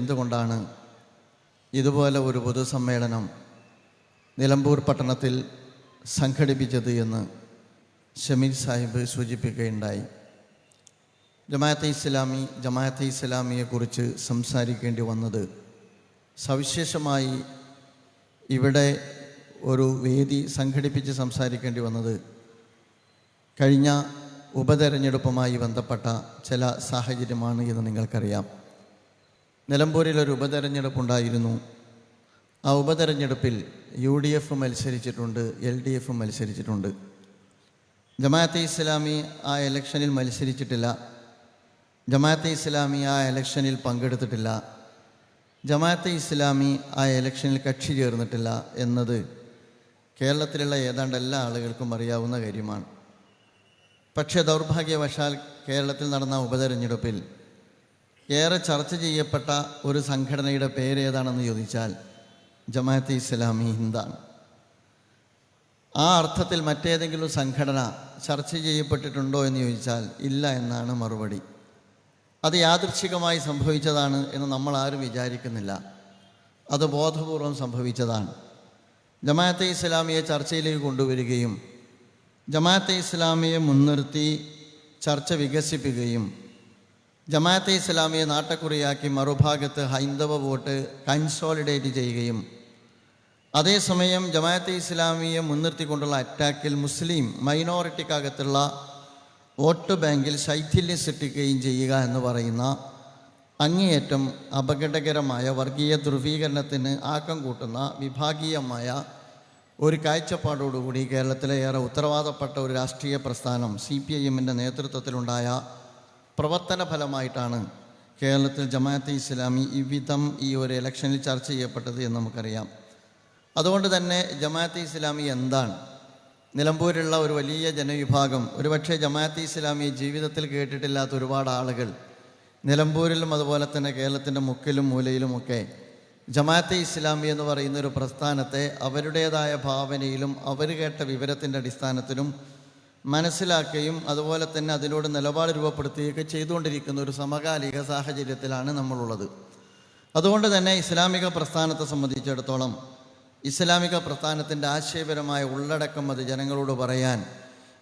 എന്തുകൊണ്ടാണ് ഇതുപോലെ ഒരു പൊതുസമ്മേളനം നിലമ്പൂർ പട്ടണത്തിൽ സംഘടിപ്പിച്ചത് എന്ന് ഷമീൽ സാഹിബ് സൂചിപ്പിക്കുകയുണ്ടായി. ജമാഅത്തെ ഇസ്ലാമിയെക്കുറിച്ച് സംസാരിക്കേണ്ടി വന്നത് സവിശേഷമായി ഇവിടെ ഒരു വേദി സംഘടിപ്പിച്ച് സംസാരിക്കേണ്ടി വന്നത് കഴിഞ്ഞ ഉപതെരഞ്ഞെടുപ്പുമായി ബന്ധപ്പെട്ട ചില സാഹചര്യമാണ് എന്ന് നിങ്ങൾക്കറിയാം. നിലമ്പൂരിലൊരു ഉപതെരഞ്ഞെടുപ്പുണ്ടായിരുന്നു. ആ ഉപതെരഞ്ഞെടുപ്പിൽ UDF മത്സരിച്ചിട്ടുണ്ട്, LDF മത്സരിച്ചിട്ടുണ്ട്. ജമാഅത്തെ ഇസ്ലാമി ആ ഇലക്ഷനിൽ മത്സരിച്ചിട്ടില്ല. ജമാഅത്തെ ഇസ്ലാമി ആ ഇലക്ഷനിൽ പങ്കെടുത്തിട്ടില്ല. ജമാഅത്തെ ഇസ്ലാമി ആ ഇലക്ഷനിൽ കക്ഷി ചേർന്നിട്ടില്ല എന്നത് കേരളത്തിലുള്ള ഏതാണ്ട് എല്ലാ ആളുകൾക്കും അറിയാവുന്ന കാര്യമാണ്. പക്ഷേ ദൗർഭാഗ്യവശാൽ കേരളത്തിൽ നടന്ന ഉപതെരഞ്ഞെടുപ്പിൽ ഏറെ ചർച്ച ചെയ്യപ്പെട്ട ഒരു സംഘടനയുടെ പേര് ഏതാണെന്ന് ചോദിച്ചാൽ ജമാഅത്തെ ഇസ്ലാമി ഹിന്ദാണ്. ആ അർത്ഥത്തിൽ മറ്റേതെങ്കിലും സംഘടന ചർച്ച ചെയ്യപ്പെട്ടിട്ടുണ്ടോ എന്ന് ചോദിച്ചാൽ ഇല്ല എന്നാണ് മറുപടി. അത് യാദൃച്ഛികമായി സംഭവിച്ചതാണ് എന്ന് നമ്മൾ ആരും വിചാരിക്കുന്നില്ല. അത് ബോധപൂർവം സംഭവിച്ചതാണ്. ജമാഅത്തെ ഇസ്ലാമിയെ ചർച്ചയിലേക്ക് കൊണ്ടുവരികയും ജമാഅത്തെ ഇസ്ലാമിയെ മുൻനിർത്തി ചർച്ച വികസിപ്പിക്കുകയും ജമാഅത്തെ ഇസ്ലാമിയെ നാട്ടക്കുറിയാക്കി മറുഭാഗത്ത് ഹൈന്ദവ വോട്ട് കൺസോളിഡേറ്റ് ചെയ്യുകയും അതേസമയം ജമാഅത്തെ ഇസ്ലാമിയെ മുൻനിർത്തിക്കൊണ്ടുള്ള അറ്റാക്കിൽ മുസ്ലിം മൈനോറിറ്റിക്കകത്തുള്ള വോട്ട് ബാങ്കിൽ ശൈഥില്യം സൃഷ്ടിക്കുകയും ചെയ്യുക എന്ന് പറയുന്ന അങ്ങേയറ്റം അപകടകരമായ വർഗീയ ധ്രുവീകരണത്തിന് ആക്കം കൂട്ടുന്ന വിഭാഗീയമായ ഒരു കാഴ്ചപ്പാടോടുകൂടി കേരളത്തിലെ ഏറെ ഉത്തരവാദപ്പെട്ട ഒരു രാഷ്ട്രീയ പ്രസ്ഥാനം CPIMൻ്റെ നേതൃത്വത്തിലുണ്ടായ പ്രവർത്തന ഫലമായിട്ടാണ് കേരളത്തിൽ ജമാഅത്തെ ഇസ്ലാമി ഈ ഒരു ഇലക്ഷനിൽ ചർച്ച ചെയ്യപ്പെട്ടത് എന്ന് നമുക്കറിയാം. അതുകൊണ്ട് തന്നെ ജമാഅത്തെ ഇസ്ലാമി എന്താണ്? നിലമ്പൂരിലുള്ള ഒരു വലിയ ജനവിഭാഗം, ഒരുപക്ഷെ ജമാഅത്തെ ഇസ്ലാമിയെ ജീവിതത്തിൽ കേട്ടിട്ടില്ലാത്ത ഒരുപാട് ആളുകൾ നിലമ്പൂരിലും അതുപോലെ തന്നെ കേരളത്തിൻ്റെ മുക്കിലും മൂലയിലുമൊക്കെ ജമാഅത്തെ ഇസ്ലാമി എന്ന് പറയുന്ന ഒരു പ്രസ്ഥാനത്തെ അവരുടേതായ ഭാവനയിലും അവർ കേട്ട വിവരത്തിൻ്റെ അടിസ്ഥാനത്തിലും മനസ്സിലാക്കുകയും അതുപോലെ തന്നെ അതിനോട് നിലപാട് രൂപപ്പെടുത്തുകയൊക്കെ ചെയ്തുകൊണ്ടിരിക്കുന്ന ഒരു സമകാലിക സാഹചര്യത്തിലാണ് നമ്മളുള്ളത്. അതുകൊണ്ട് തന്നെ ഇസ്ലാമിക പ്രസ്ഥാനത്തെ സംബന്ധിച്ചിടത്തോളം ഇസ്ലാമിക പ്രസ്ഥാനത്തിൻ്റെ ആശയപരമായ ഉള്ളടക്കം അത് ജനങ്ങളോട് പറയാൻ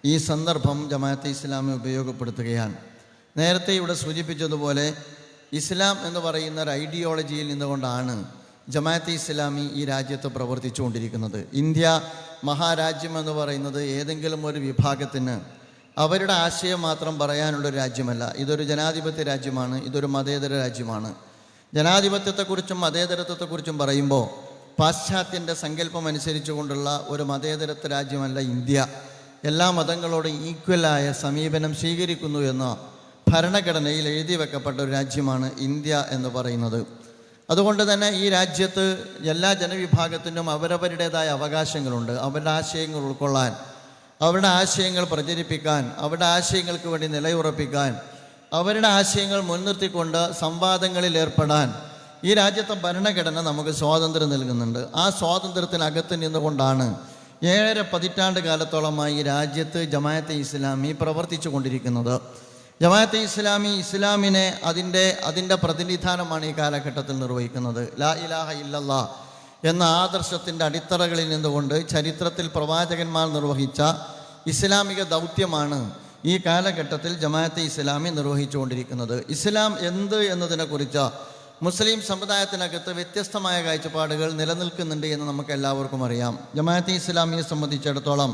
ഈ സന്ദർഭം ജമാഅത്തെ ഇസ്ലാമി ഉപയോഗപ്പെടുത്തുകയാണ്. നേരത്തെ ഇവിടെ സൂചിപ്പിച്ചതുപോലെ ഇസ്ലാം എന്ന് പറയുന്ന ഒരു ഐഡിയോളജിയിൽ നിന്നുകൊണ്ടാണ് ജമാഅത്തെ ഇസ്ലാമി ഈ രാജ്യത്ത് പ്രവർത്തിച്ചുകൊണ്ടിരിക്കുന്നത്. ഇന്ത്യ മഹാരാജ്യം എന്ന് പറയുന്നത് ഏതെങ്കിലും ഒരു വിഭാഗത്തിന് അവരുടെ ആശയം മാത്രം പറയാനുള്ളൊരു രാജ്യമല്ല. ഇതൊരു ജനാധിപത്യ രാജ്യമാണ്, ഇതൊരു മതേതര രാജ്യമാണ്. ജനാധിപത്യത്തെക്കുറിച്ചും മതേതരത്വത്തെക്കുറിച്ചും പറയുമ്പോൾ പാശ്ചാത്യൻ്റെ സങ്കല്പം അനുസരിച്ചുകൊണ്ടുള്ള ഒരു മതേതരത്വ രാജ്യമല്ല ഇന്ത്യ. എല്ലാ മതങ്ങളോടും ഈക്വലായ സമീപനം സ്വീകരിക്കുന്നു എന്ന ഭരണഘടനയിൽ എഴുതി വെക്കപ്പെട്ട ഒരു രാജ്യമാണ് ഇന്ത്യ എന്ന് പറയുന്നത്. അതുകൊണ്ട് തന്നെ ഈ രാജ്യത്ത് എല്ലാ ജനവിഭാഗത്തിനും അവരവരുടേതായ അവകാശങ്ങളുണ്ട്. അവരുടെ ആശയങ്ങൾ ഉൾക്കൊള്ളാൻ, അവരുടെ ആശയങ്ങൾ പ്രചരിപ്പിക്കാൻ, അവരുടെ ആശയങ്ങൾക്ക് വേണ്ടി നിലയുറപ്പിക്കാൻ, അവരുടെ ആശയങ്ങൾ മുൻനിർത്തിക്കൊണ്ട് സംവാദങ്ങളിൽ ഏർപ്പെടാൻ ഈ രാജ്യത്തെ ഭരണഘടന നമുക്ക് സ്വാതന്ത്ര്യം നൽകുന്നുണ്ട്. ആ സ്വാതന്ത്ര്യത്തിനകത്ത് നിന്നുകൊണ്ടാണ് 7 പതിറ്റാണ്ട് കാലത്തോളമായി ഈ രാജ്യത്ത് ജമാഅത്തെ ഇസ്ലാമി പ്രവർത്തിച്ചു കൊണ്ടിരിക്കുന്നത്. ജമാഅത്തെ ഇസ്ലാമി ഇസ്ലാമിനെ അതിൻ്റെ പ്രതിനിധാനമാണ് ഈ കാലഘട്ടത്തിൽ നിർവഹിക്കുന്നത്. ലാ ഇലാഹ ഇല്ലല്ലാഹ് എന്ന ആദർശത്തിൻ്റെ അടിത്തറകളിൽ നിന്നുകൊണ്ട് ചരിത്രത്തിൽ പ്രവാചകന്മാർ നിർവഹിച്ച ഇസ്ലാമിക ദൗത്യമാണ് ഈ കാലഘട്ടത്തിൽ ജമാഅത്തെ ഇസ്ലാമി നിർവഹിച്ചുകൊണ്ടിരിക്കുന്നത്. ഇസ്ലാം എന്ത് എന്നതിനെക്കുറിച്ച് മുസ്ലിം സമുദായത്തിനകത്ത് വ്യത്യസ്തമായ കാഴ്ചപ്പാടുകൾ നിലനിൽക്കുന്നുണ്ട് എന്ന് നമുക്ക് എല്ലാവർക്കും അറിയാം. ജമാഅത്തെ ഇസ്ലാമിയെ സംബന്ധിച്ചിടത്തോളം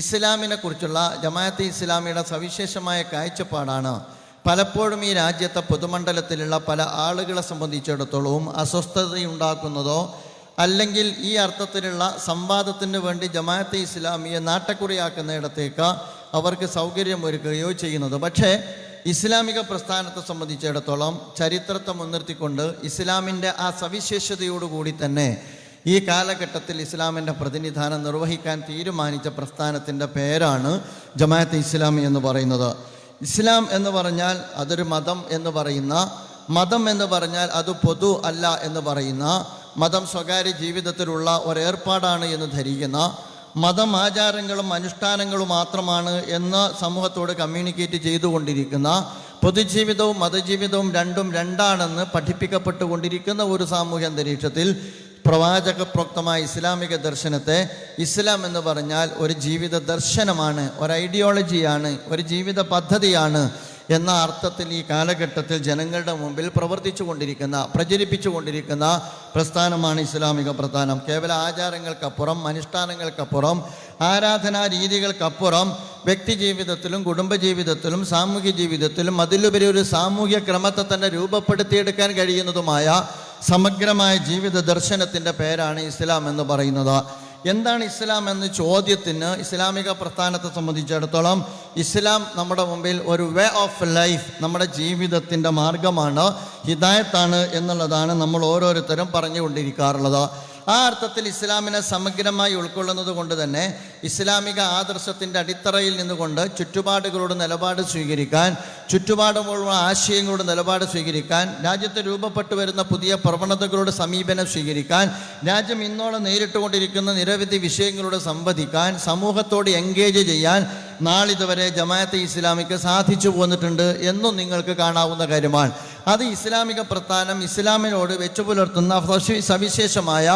ഇസ്ലാമിനെ കുറിച്ചുള്ള ജമാഅത്തെ ഇസ്ലാമിയുടെ സവിശേഷമായ കാഴ്ചപ്പാടാണ് പലപ്പോഴും ഈ രാജ്യത്തെ പൊതുമണ്ഡലത്തിലുള്ള പല ആളുകളെ സംബന്ധിച്ചിടത്തോളവും അസ്വസ്ഥതയുണ്ടാക്കുന്നതോ അല്ലെങ്കിൽ ഈ അർത്ഥത്തിലുള്ള സംവാദത്തിന് വേണ്ടി ജമാഅത്തെ ഇസ്ലാമിയെ നാട്ടക്കുറിയാക്കുന്നിടത്തേക്ക് അവർക്ക് സൗകര്യമൊരുക്കുകയോ ചെയ്യുന്നത്. പക്ഷേ ഇസ്ലാമിക പ്രസ്ഥാനത്തെ സംബന്ധിച്ചിടത്തോളം ചരിത്രത്തെ മുൻനിർത്തിക്കൊണ്ട് ഇസ്ലാമിൻ്റെ ആ സവിശേഷതയോടുകൂടി തന്നെ ഈ കാലഘട്ടത്തിൽ ഇസ്ലാമിൻ്റെ പ്രതിനിധാനം നിർവഹിക്കാൻ തീരുമാനിച്ച പ്രസ്ഥാനത്തിൻ്റെ പേരാണ് ജമാഅത്തെ ഇസ്ലാമി എന്ന് പറയുന്നത്. ഇസ്ലാം എന്ന് പറഞ്ഞാൽ അതൊരു മതം എന്ന് പറഞ്ഞാൽ അത് പൊതു അല്ല എന്ന് പറയുന്ന, മതം സ്വകാര്യ ജീവിതത്തിലുള്ള ഒരേർപ്പാടാണ് എന്ന് ധരിക്കുന്ന, മതം ആചാരങ്ങളും അനുഷ്ഠാനങ്ങളും മാത്രമാണ് എന്ന് സമൂഹത്തോട് കമ്മ്യൂണിക്കേറ്റ് ചെയ്തുകൊണ്ടിരിക്കുന്ന, പൊതുജീവിതവും മതജീവിതവും രണ്ടും രണ്ടാണെന്ന് പഠിപ്പിക്കപ്പെട്ടുകൊണ്ടിരിക്കുന്ന ഒരു സാമൂഹ്യ അന്തരീക്ഷത്തിൽ പ്രവാചക പ്രോക്തമായ ഇസ്ലാമിക ദർശനത്തെ ഇസ്ലാം എന്ന് പറഞ്ഞാൽ ഒരു ജീവിത ദർശനമാണ്, ഒരു ഐഡിയോളജിയാണ്, ഒരു ജീവിത പദ്ധതിയാണ് എന്ന അർത്ഥത്തിൽ ഈ കാലഘട്ടത്തിൽ ജനങ്ങളുടെ മുമ്പിൽ പ്രചരിപ്പിച്ചു കൊണ്ടിരിക്കുന്ന പ്രസ്ഥാനമാണ് ഇസ്ലാമിക പ്രസ്ഥാനം. കേവല ആചാരങ്ങൾക്കപ്പുറം, അനുഷ്ഠാനങ്ങൾക്കപ്പുറം, ആരാധനാ രീതികൾക്കപ്പുറം വ്യക്തി ജീവിതത്തിലും കുടുംബജീവിതത്തിലും സാമൂഹ്യ ജീവിതത്തിലും അതിലുപരി ഒരു സാമൂഹ്യ ക്രമത്തെ തന്നെ രൂപപ്പെടുത്തിയെടുക്കാൻ കഴിയുന്നതുമായ സമഗ്രമായ ജീവിത ദർശനത്തിൻ്റെ പേരാണ് ഇസ്ലാം എന്ന് പറയുന്നത്. എന്താണ് ഇസ്ലാം എന്ന ചോദ്യത്തിന് ഇസ്ലാമിക പ്രസ്ഥാനത്തെ സംബന്ധിച്ചിടത്തോളം ഇസ്ലാം നമ്മുടെ മുമ്പിൽ ഒരു വേ ഓഫ് ലൈഫ്, നമ്മുടെ ജീവിതത്തിൻ്റെ മാർഗമാണ്, ഹിദായത്താണ് എന്നുള്ളതാണ് നമ്മൾ ഓരോരുത്തരും പറഞ്ഞുകൊണ്ടിരിക്കാറുള്ളത്. ആ അർത്ഥത്തിൽ ഇസ്ലാമിനെ സമഗ്രമായി ഉൾക്കൊള്ളുന്നത് കൊണ്ട് തന്നെ ഇസ്ലാമിക ആദർശത്തിൻ്റെ അടിത്തറയിൽ നിന്നുകൊണ്ട് ചുറ്റുപാടുകളോട് നിലപാട് സ്വീകരിക്കാൻ, ചുറ്റുപാടുമുള്ള ആശയങ്ങളോട് നിലപാട് സ്വീകരിക്കാൻ, രാജ്യത്ത് രൂപപ്പെട്ടു വരുന്ന പുതിയ പ്രവണതകളോട് സമീപനം സ്വീകരിക്കാൻ, രാജ്യം ഇന്നോളം നേരിട്ടുകൊണ്ടിരിക്കുന്ന നിരവധി വിഷയങ്ങളോട് സംവദിക്കാൻ, സമൂഹത്തോട് എൻഗേജ് ചെയ്യാൻ നാളിതുവരെ ജമാഅത്തെ ഇസ്ലാമിക്ക് സാധിച്ചു പോന്നിട്ടുണ്ട് എന്നും നിങ്ങൾക്ക് കാണാവുന്ന കാര്യമാണ്. അത് ഇസ്ലാമിക പ്രസ്ഥാനം ഇസ്ലാമിനോട് വെച്ചു പുലർത്തുന്ന സവിശേഷമായ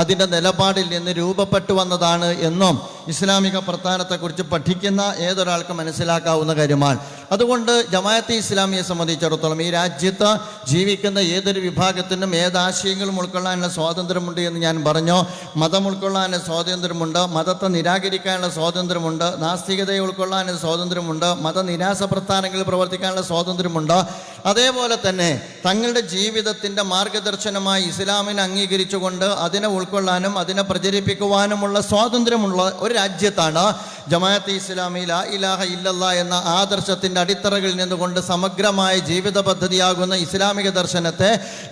അതിൻ്റെ നിലപാടിൽ നിന്ന് രൂപപ്പെട്ടു വന്നതാണ് എന്നും ഇസ്ലാമിക പ്രസ്ഥാനത്തെക്കുറിച്ച് പഠിക്കുന്ന ഏതൊരാൾക്കും മനസ്സിലാക്കാവുന്ന കാര്യമാണ്. അതുകൊണ്ട് ജമാഅത്തെ ഇസ്ലാമിയെ സംബന്ധിച്ചിടത്തോളം ഈ രാജ്യത്ത് ജീവിക്കുന്ന ഏതൊരു വിഭാഗത്തിനും ഏതാശയങ്ങളും ഉൾക്കൊള്ളാനുള്ള സ്വാതന്ത്ര്യമുണ്ട് എന്ന് ഞാൻ പറഞ്ഞു. മതം ഉൾക്കൊള്ളാനുള്ള സ്വാതന്ത്ര്യമുണ്ട്, മതത്തെ നിരാകരിക്കാനുള്ള സ്വാതന്ത്ര്യമുണ്ട്, നാസ്തികതയെ ഉൾക്കൊള്ളാനുള്ള സ്വാതന്ത്ര്യമുണ്ട്, മതനിരാസ പ്രസ്ഥാനങ്ങളിൽ പ്രവർത്തിക്കാനുള്ള സ്വാതന്ത്ര്യമുണ്ട്. അതേപോലെ തന്നെ തങ്ങളുടെ ജീവിതത്തിൻ്റെ മാർഗദർശനമായി ഇസ്ലാമിനെ അംഗീകരിച്ചുകൊണ്ട് അതിനെ ഉൾക്കൊള്ളാനും അതിനെ പ്രചരിപ്പിക്കുവാനുമുള്ള സ്വാതന്ത്ര്യമുള്ള ഒരു രാജ്യത്താണ് ജമാഅത്തെ ഇസ്ലാമി ലാ ഇലാഹ ഇല്ലല്ലാഹ് എന്ന ആദർശത്തിൻ്റെ അടിത്തറകളിൽ നിന്നുകൊണ്ട് സമഗ്രമായ ജീവിത പദ്ധതിയാകുന്ന ഇസ്ലാമിക ദർശനത്തെ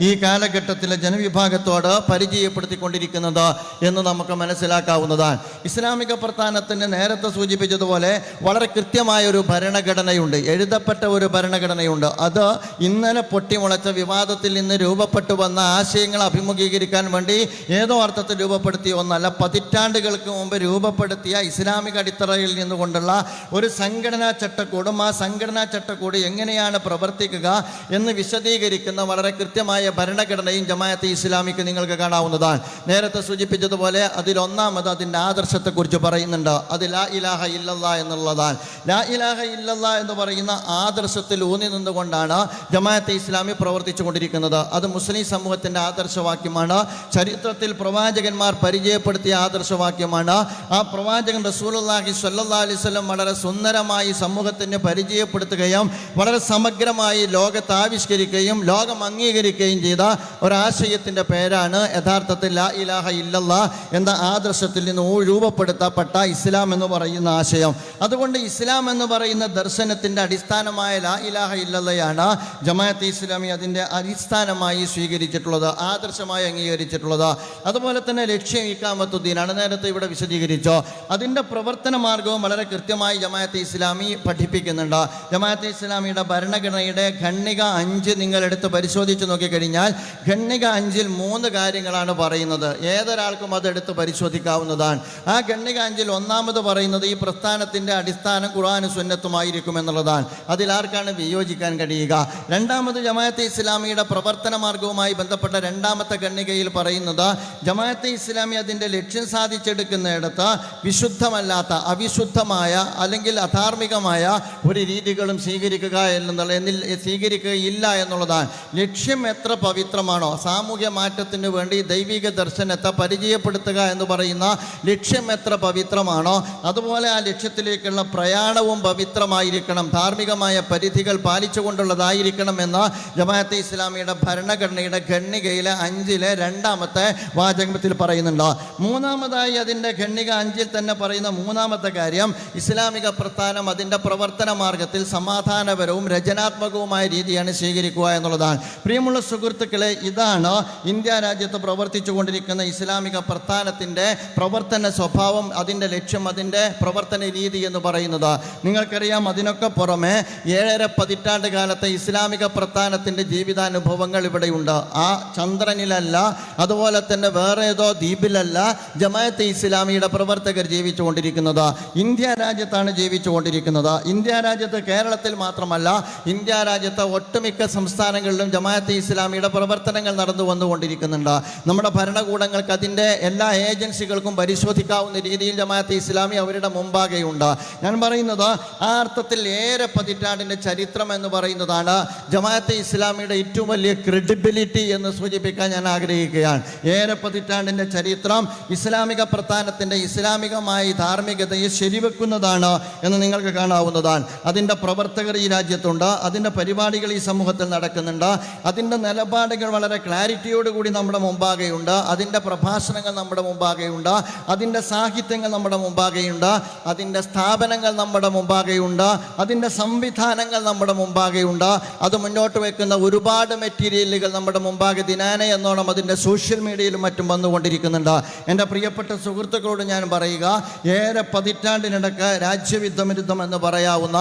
ഈ കാലഘട്ടത്തിലെ ജനവിഭാഗത്തോട് പരിചയപ്പെടുത്തിക്കൊണ്ടിരിക്കുന്നത് എന്ന് നമുക്ക് മനസ്സിലാക്കാവുന്നതാണ്. ഇസ്ലാമിക പ്രസ്ഥാനത്തിന് നേരത്തെ സൂചിപ്പിച്ചതുപോലെ വളരെ കൃത്യമായ ഒരു ഭരണഘടനയുണ്ട്, എഴുതപ്പെട്ട ഒരു ഭരണഘടനയുണ്ട്. അത് ഇന്നലെ പൊട്ടിമുളച്ച വിവാദത്തിൽ നിന്ന് രൂപപ്പെട്ടു വന്ന ആശയങ്ങൾ അഭിമുഖീകരിക്കാൻ വേണ്ടി ഏതോ അർത്ഥത്തിൽ രൂപപ്പെടുത്തിയ ഒന്നല്ല, പതിറ്റാണ്ടുകൾക്ക് മുമ്പ് രൂപപ്പെടുത്തിയ ഇസ്ലാമിക അടിത്തറയിൽ നിന്നുകൊണ്ടുള്ള ഒരു സംഘടനാ ചട്ടക്കൂടും ആ സംഘടനാ ചട്ടക്കൂട് എങ്ങനെയാണ് പ്രവർത്തിക്കുക എന്ന് വിശദീകരിക്കുന്ന വളരെ കൃത്യമായ ഭരണഘടനയും ജമാഅത്തെ ഇസ്ലാമിക്ക് നിങ്ങൾക്ക് കാണാവുന്നതാണ്. നേരത്തെ സൂചിപ്പിച്ചതുപോലെ അതിലൊന്നാമത് അതിൻ്റെ ആദർശത്തെക്കുറിച്ച് പറയുന്നുണ്ട്. അത് ലാ ഇലാഹ ഇല്ലല്ലാഹ് എന്നുള്ളതാണ്. ലാ ഇലാഹ ഇല്ലല്ലാഹ് എന്ന് പറയുന്ന ആദർശത്തിൽ ഊന്നി നിന്നുകൊണ്ടാണ് ജമാഅത്തെ ഇസ്ലാമി പ്രവർത്തിച്ചു കൊണ്ടിരിക്കുന്നത്. അത് മുസ്ലിം സമൂഹത്തിൻ്റെ ആദർശവാക്യമാണ്, ചരിത്രത്തിൽ പ്രവാചകന്മാർ പരിചയപ്പെടുത്തിയ ആദർശവാക്യമാണ്. ആ പ്രവാചകൻ റസൂലുള്ളാഹി സ്വല്ലല്ലാഹു അലൈഹി വസല്ലം വളരെ സുന്ദരമായി സമൂഹത്തിന് പരിചയപ്പെടുത്തുകയും വളരെ സമഗ്രമായി ലോകത്ത് ആവിഷ്കരിക്കുകയും ലോകം അംഗീകരിക്കുകയും ചെയ്ത ഒരാശയത്തിൻ്റെ പേരാണ് യഥാർത്ഥത്തിൽ ലാ ഇലാഹ ഇല്ലല്ലാഹ് എന്ന ആദർശത്തിൽ നിന്ന് രൂപപ്പെടുത്തപ്പെട്ട ഇസ്ലാം എന്ന് പറയുന്ന ആശയം. അതുകൊണ്ട് ഇസ്ലാം എന്ന് പറയുന്ന ദർശനത്തിൻ്റെ അടിസ്ഥാനമായ ലാ ഇലാഹ ഇല്ലല്ലാഹയാണ് ജമാഅത്തെ ഇസ്ലാമി അതിൻ്റെ അടിസ്ഥാനമായി സ്വീകരിച്ചിട്ടുള്ളത്, ആദർശമായി അംഗീകരിച്ചിട്ടുള്ളത്. അതുപോലെ തന്നെ ലക്ഷ്യം ഇഖാമത്തുദ്ദീനാണ്, നേരത്തെ ഇവിടെ വിശദീകരിച്ചോ. അതിൻ്റെ പ്രവർത്തന മാർഗവും വളരെ കൃത്യമായി ജമാഅത്തെ ഇസ്ലാമി പഠിപ്പിക്കുന്നുണ്ട്. ജമാഅത്തെ ഇസ്ലാമിയുടെ ഭരണഘടനയുടെ ഖണ്ഡിക 5 നിങ്ങൾ എടുത്ത് പരിശോധിച്ച് നോക്കിക്കഴിഞ്ഞാൽ ഖണ്ഡിക 5-ൽ 3 കാര്യങ്ങളാണ് പറയുന്നത്. ഏതൊരാൾക്കും അതെടുത്ത് പരിശോധിക്കാവുന്നതാണ്. ആ ഖണ്ഡിക 5-ൽ ഒന്നാമത് പറയുന്നത് ഈ പ്രസ്ഥാനത്തിൻ്റെ അടിസ്ഥാനം ഖുർആനും സുന്നത്തുമായിരിക്കും എന്നുള്ളതാണ്. അതിലാർക്കാണ് വിയോജിക്കാൻ കഴിയുക? രണ്ടാമത് ജമാഅത്തെ ഇസ്ലാമിയുടെ പ്രവർത്തന മാർഗവുമായി ബന്ധപ്പെട്ട രണ്ടാമത്തെ ഖണ്ഡികയിൽ പറയുന്നത് ജമാഅത്തെ ഇസ്ലാമി അതിൻ്റെ ലക്ഷ്യം സാധിച്ചെടുക്കുന്നിടത്ത് വിശുദ്ധമല്ലാത്ത, അവിശുദ്ധമായ അല്ലെങ്കിൽ അധാർമികമായ ഒരു രീതികളും സ്വീകരിക്കുകയില്ല എന്നുള്ളതാണ്. ലക്ഷ്യം എത്ര പവിത്രമാണോ, സാമൂഹ്യ മാറ്റത്തിന് വേണ്ടി ദൈവിക ദർശനത്തെ പരിചയപ്പെടുത്തുക എന്ന് പറയുന്ന ലക്ഷ്യം എത്ര പവിത്രമാണോ അതുപോലെ ആ ലക്ഷ്യത്തിലേക്കുള്ള പ്രയാണവും പവിത്രമായിരിക്കണം, ധാർമ്മികമായ പരിധികൾ പാലിച്ചുകൊണ്ടുള്ളതായിരിക്കണം എന്ന് ജമാഅത്തെ ഇസ്ലാമിയുടെ ഭരണഘടനയുടെ ഖണ്ഡികയിലെ 5-ലെ രണ്ടാമത്തെ വാചകത്തിൽ പറയുന്നുണ്ട്. മൂന്നാമതായി അതിൻ്റെ ഖണ്ഡിക 5-ൽ തന്നെ പറയുന്ന മൂന്നാമത്തെ കാര്യം ഇസ്ലാമിക പ്രസ്ഥാനം അതിൻ്റെ പ്രവർത്തന മാർഗത്തിൽ സമാധാനപരവും രചനാത്മകവുമായ രീതിയാണ് സ്വീകരിക്കുക എന്നുള്ളതാണ്. പ്രിയമുള്ള സുഹൃത്തുക്കളെ, ഇതാണ് ഇന്ത്യ രാജ്യത്ത് പ്രവർത്തിച്ചു കൊണ്ടിരിക്കുന്ന ഇസ്ലാമിക പ്രസ്ഥാനത്തിൻ്റെ പ്രവർത്തന സ്വഭാവം, അതിൻ്റെ ലക്ഷ്യം, അതിൻ്റെ പ്രവർത്തന രീതി എന്ന് പറയുന്നത്. നിങ്ങൾക്കറിയാം, അതിനൊക്കെ പുറമെ 7.5 പതിറ്റാണ്ട് കാലത്തെ ഇസ്ലാമിക പ്രസ്ഥാനത്തിൻ്റെ ജീവിതാനുഭവങ്ങൾ ഇവിടെയുണ്ട്. ആ ചന്ദ്രനിലല്ല, അതുപോലെ തന്നെ വേറെ ഏതോ ദ്വീപിലല്ല ജമാഅത്തെ ഇസ്ലാമിയുടെ പ്രവർത്തകർ ജീവിച്ചുകൊണ്ടിരിക്കുന്നത്. ഇന്ത്യ രാജ്യത്താണ് ജീവിച്ചുകൊണ്ടിരിക്കുന്നത്. ഇന്ത്യ രാജ്യത്ത്, കേരളത്തിൽ മാത്രമല്ല, ഇന്ത്യ രാജ്യത്തെ ഒട്ടുമിക്ക സംസ്ഥാനങ്ങളിലും ജമാഅത്തെ ഇസ്ലാമിയുടെ പ്രവർത്തനങ്ങൾ നടന്നു വന്നുകൊണ്ടിരിക്കുന്നുണ്ട്. നമ്മുടെ ഭരണകൂടങ്ങൾക്ക് അതിൻ്റെ എല്ലാ ഏജൻസികൾക്കും പരിശോധിക്കാവുന്ന രീതിയിൽ ജമാഅത്തെ ഇസ്ലാമി അവരുടെ മുമ്പാകെയുണ്ട്. ഞാൻ പറയുന്നത് ആ അർത്ഥത്തിൽ ഏറെ പതിറ്റാണ്ടിൻ്റെ ചരിത്രം എന്ന് പറയുന്നതാണ് ജമാഅത്തെ ഇസ്ലാമിയുടെ ഏറ്റവും വലിയ ക്രെഡിബിലിറ്റി എന്ന് സൂചിപ്പിക്കാൻ ഞാൻ ആഗ്രഹിക്കുകയാണ്. ഏറെ പതിറ്റാണ്ടിൻ്റെ ചരിത്രം ഇസ്ലാമിക പ്രസ്ഥാനത്തിൻ്റെ ഇസ്ലാമികമായി ധാർമ്മികതയെ ശരിവെക്കുന്നതാണ് എന്ന് നിങ്ങൾക്ക് കാണാവുന്നതാണ്. അതിൻ്റെ പ്രവർത്തകർ ഈ രാജ്യത്തുണ്ട്, അതിൻ്റെ പരിപാടികൾ ഈ സമൂഹത്തിൽ നടക്കുന്നുണ്ട്, അതിൻ്റെ നിലപാടുകൾ വളരെ ക്ലാരിറ്റിയോടുകൂടി നമ്മുടെ മുമ്പാകെയുണ്ട്, അതിൻ്റെ പ്രഭാഷണങ്ങൾ നമ്മുടെ മുമ്പാകെയുണ്ട്, അതിൻ്റെ സാഹിത്യങ്ങൾ നമ്മുടെ മുമ്പാകെയുണ്ട്, അതിൻ്റെ സ്ഥാപനങ്ങൾ നമ്മുടെ മുമ്പാകെയുണ്ട്, അതിൻ്റെ സംവിധാനങ്ങൾ നമ്മുടെ മുമ്പാകെയുണ്ട്. അത് മുന്നോട്ട് വയ്ക്കുന്ന ഒരുപാട് മെറ്റീരിയലുകൾ നമ്മുടെ മുമ്പാകെ ദിനാന എന്നോണം അതിൻ്റെ സോഷ്യൽ മീഡിയയിലും മറ്റും വന്നുകൊണ്ടിരിക്കുന്നുണ്ട്. എൻ്റെ പ്രിയപ്പെട്ട സുഹൃത്തുക്കളോട് ഞാൻ പറയുക, ഏറെ പതിറ്റാണ്ടിനിടക്ക് രാജ്യവിരുദ്ധം എന്ന് പറയാവുന്ന,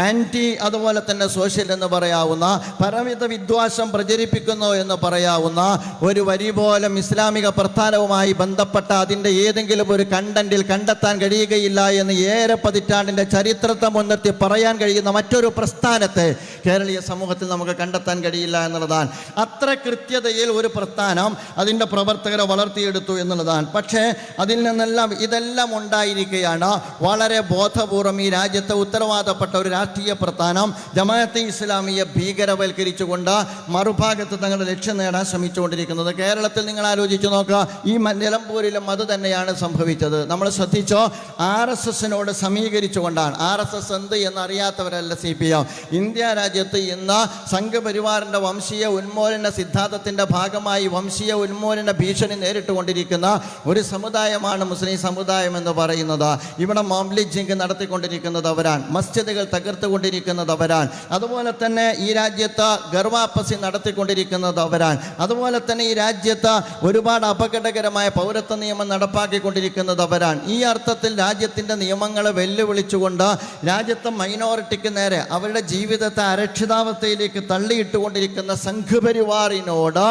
ആൻറ്റി അതുപോലെ തന്നെ സോഷ്യൽ എന്ന് പറയാവുന്ന, പരമിത വിദ്വാസം പ്രചരിപ്പിക്കുന്നു എന്ന് പറയാവുന്ന ഒരു വരി പോലും ഇസ്ലാമിക പ്രസ്ഥാനവുമായി ബന്ധപ്പെട്ട അതിൻ്റെ ഏതെങ്കിലും ഒരു കണ്ടന്റിൽ കണ്ടെത്താൻ കഴിയുകയില്ല എന്ന് ഏറെ പതിറ്റാണ്ടിൻ്റെ ചരിത്രത്തെ മുൻനിർത്തി പറയാൻ കഴിയുന്ന മറ്റൊരു പ്രസ്ഥാനത്തെ കേരളീയ സമൂഹത്തിൽ നമുക്ക് കണ്ടെത്താൻ കഴിയില്ല എന്നുള്ളതാണ്. അത്ര കൃത്യതയിൽ ഒരു പ്രസ്ഥാനം അതിൻ്റെ പ്രവർത്തകരെ വളർത്തിയെടുത്തു എന്നുള്ളതാണ്. പക്ഷേ അതിൽ നിന്നെല്ലാം ഇതെല്ലാം ഉണ്ടായിരിക്കുകയാണ് വളരെ ബോധപൂർവം ഈ രാജ്യത്തെ ഉത്തരവാദപ്പെട്ട ഒരു രാഷ്ട്രീയ പ്രസ്ഥാനം ജമാഅത്തെ ഇസ്ലാമിയെ ഭീകരവൽക്കരിച്ചുകൊണ്ട് മറുഭാഗത്ത് തങ്ങളുടെ ലക്ഷ്യം നേടാൻ ശ്രമിച്ചുകൊണ്ടിരിക്കുന്നത്. കേരളത്തിൽ നിങ്ങൾ ആലോചിച്ച് നോക്കുക, ഈ നിലമ്പൂരിലും അത് തന്നെയാണ് സംഭവിച്ചത്. നമ്മൾ ശ്രദ്ധിച്ചോ, RSSനോട് സമീകരിച്ചുകൊണ്ടാണ്. RSS എന്ത് എന്നറിയാത്തവരല്ല CPM. ഇന്ത്യ രാജ്യത്ത് ഇന്ന് സംഘപരിവാറിൻ്റെ വംശീയ ഉന്മൂലന സിദ്ധാന്തത്തിൻ്റെ ഭാഗമായി വംശീയ ഉന്മൂലന ഭീഷണി നേരിട്ടുകൊണ്ടിരിക്കുന്ന ഒരു സമുദായമാണ് മുസ്ലിം സമുദായം എന്ന് പറയുന്നത്. ഇവിടെ മോംലിജിങ് നടത്തിക്കൊണ്ടിരിക്കുന്നത് അവരാണ്, മസ്ജിദുകൾ തകർത്തുകൊണ്ടിരിക്കുന്നത് അവരാണ്, അതുപോലെ തന്നെ ഈ രാജ്യത്ത് ഗർവാപ്പസി നടത്തിക്കൊണ്ടിരിക്കുന്നത് അവരാണ്, അതുപോലെ തന്നെ ഈ രാജ്യത്ത് ഒരുപാട് അപകടകരമായ പൗരത്വ നിയമം നടപ്പാക്കിക്കൊണ്ടിരിക്കുന്നത് അവരാണ്. ഈ അർത്ഥത്തിൽ രാജ്യത്തിൻ്റെ നിയമങ്ങളെ വെല്ലുവിളിച്ചുകൊണ്ട് രാജ്യത്തെ മൈനോറിറ്റിക്ക് നേരെ അവരുടെ ജീവിതത്തെ അരക്ഷിതാവസ്ഥയിലേക്ക് തള്ളിയിട്ടുകൊണ്ടിരിക്കുന്ന സംഘപരിവാറിനോട്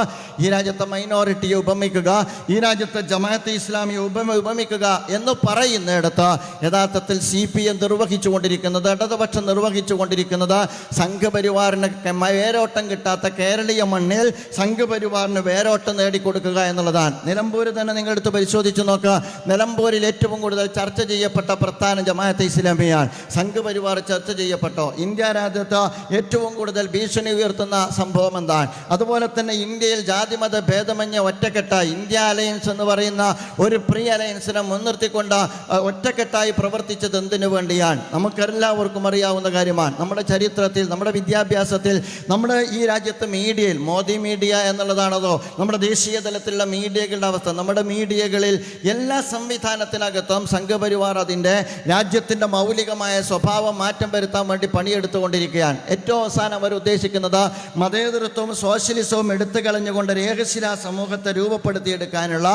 ഈ രാജ്യത്തെ മൈനോറിറ്റിയെ ഉപമിക്കുക, ഈ രാജ്യത്തെ ജമാഅത്തെ ഇസ്ലാമിയെ ഉപമിക്കുക എന്ന് പറയുന്നിടത്ത് യഥാർത്ഥത്തിൽ CPM നിർവഹിച്ചുകൊണ്ടിരിക്കുന്നത്, ഇടതുപക്ഷം നിർവഹിച്ചുകൊണ്ടിരിക്കുന്നത് സംഘപരിവാറിന് വേരോട്ടം കിട്ടാത്ത കേരളീയ മണ്ണിൽ സംഘപരിവാറിന് വേരോട്ടം നേടിക്കൊടുക്കുക എന്നുള്ളതാണ്. നിലമ്പൂർ തന്നെ നിങ്ങളെടുത്ത് പരിശോധിച്ച് നോക്കുക. നിലമ്പൂരിൽ ഏറ്റവും കൂടുതൽ ചർച്ച ചെയ്യപ്പെട്ട പ്രസ്ഥാനം ജമാഅത്തെ ഇസ്ലാമിയാണ്. സംഘപരിവാർ ചർച്ച ചെയ്യപ്പെട്ടോ? ഇന്ത്യ രാജ്യത്ത് ഏറ്റവും കൂടുതൽ ഭീഷണി ഉയർത്തുന്ന സംഭവം എന്താണ്? അതുപോലെ തന്നെ ഇന്ത്യയിൽ ജാതിമത ഭേദമന്യേ ഒറ്റക്കെട്ടായി ഇന്ത്യ അലയൻസ് എന്ന് പറയുന്ന ഒരു പ്രീ അലയൻസിനെ മുൻനിർത്തിക്കൊണ്ട് ഒറ്റക്കെട്ടായി പ്രവർത്തിച്ചത് എന്തിനു വേണ്ടിയാണ്? നമുക്കെല്ലാവർക്കും അറിയാവുന്ന കാര്യമാണ്. നമ്മുടെ ചരിത്രത്തിൽ, നമ്മുടെ വിദ്യാഭ്യാസത്തിൽ, നമ്മുടെ ഈ രാജ്യത്തെ മീഡിയയിൽ, മോദി മീഡിയ എന്നുള്ളതാണതോ നമ്മുടെ ദേശീയ തലത്തിലുള്ള മീഡിയകളുടെ അവസ്ഥ, നമ്മുടെ മീഡിയകളിൽ എല്ലാ സംവിധാനത്തിനകത്തും സംഘപരിവാർ അതിൻ്റെ രാജ്യത്തിൻ്റെ മൗലികമായ സ്വഭാവം മാറ്റം വരുത്താൻ വേണ്ടി പണിയെടുത്തുകൊണ്ടിരിക്കുകയാണ്. ഏറ്റവും അവസാനം അവർ ഉദ്ദേശിക്കുന്നത് മതേതരത്വവും സോഷ്യലിസവും എടുത്തു കളഞ്ഞുകൊണ്ട് രേഖശിലാ സമൂഹത്തെ രൂപപ്പെടുത്തിയെടുക്കാനുള്ള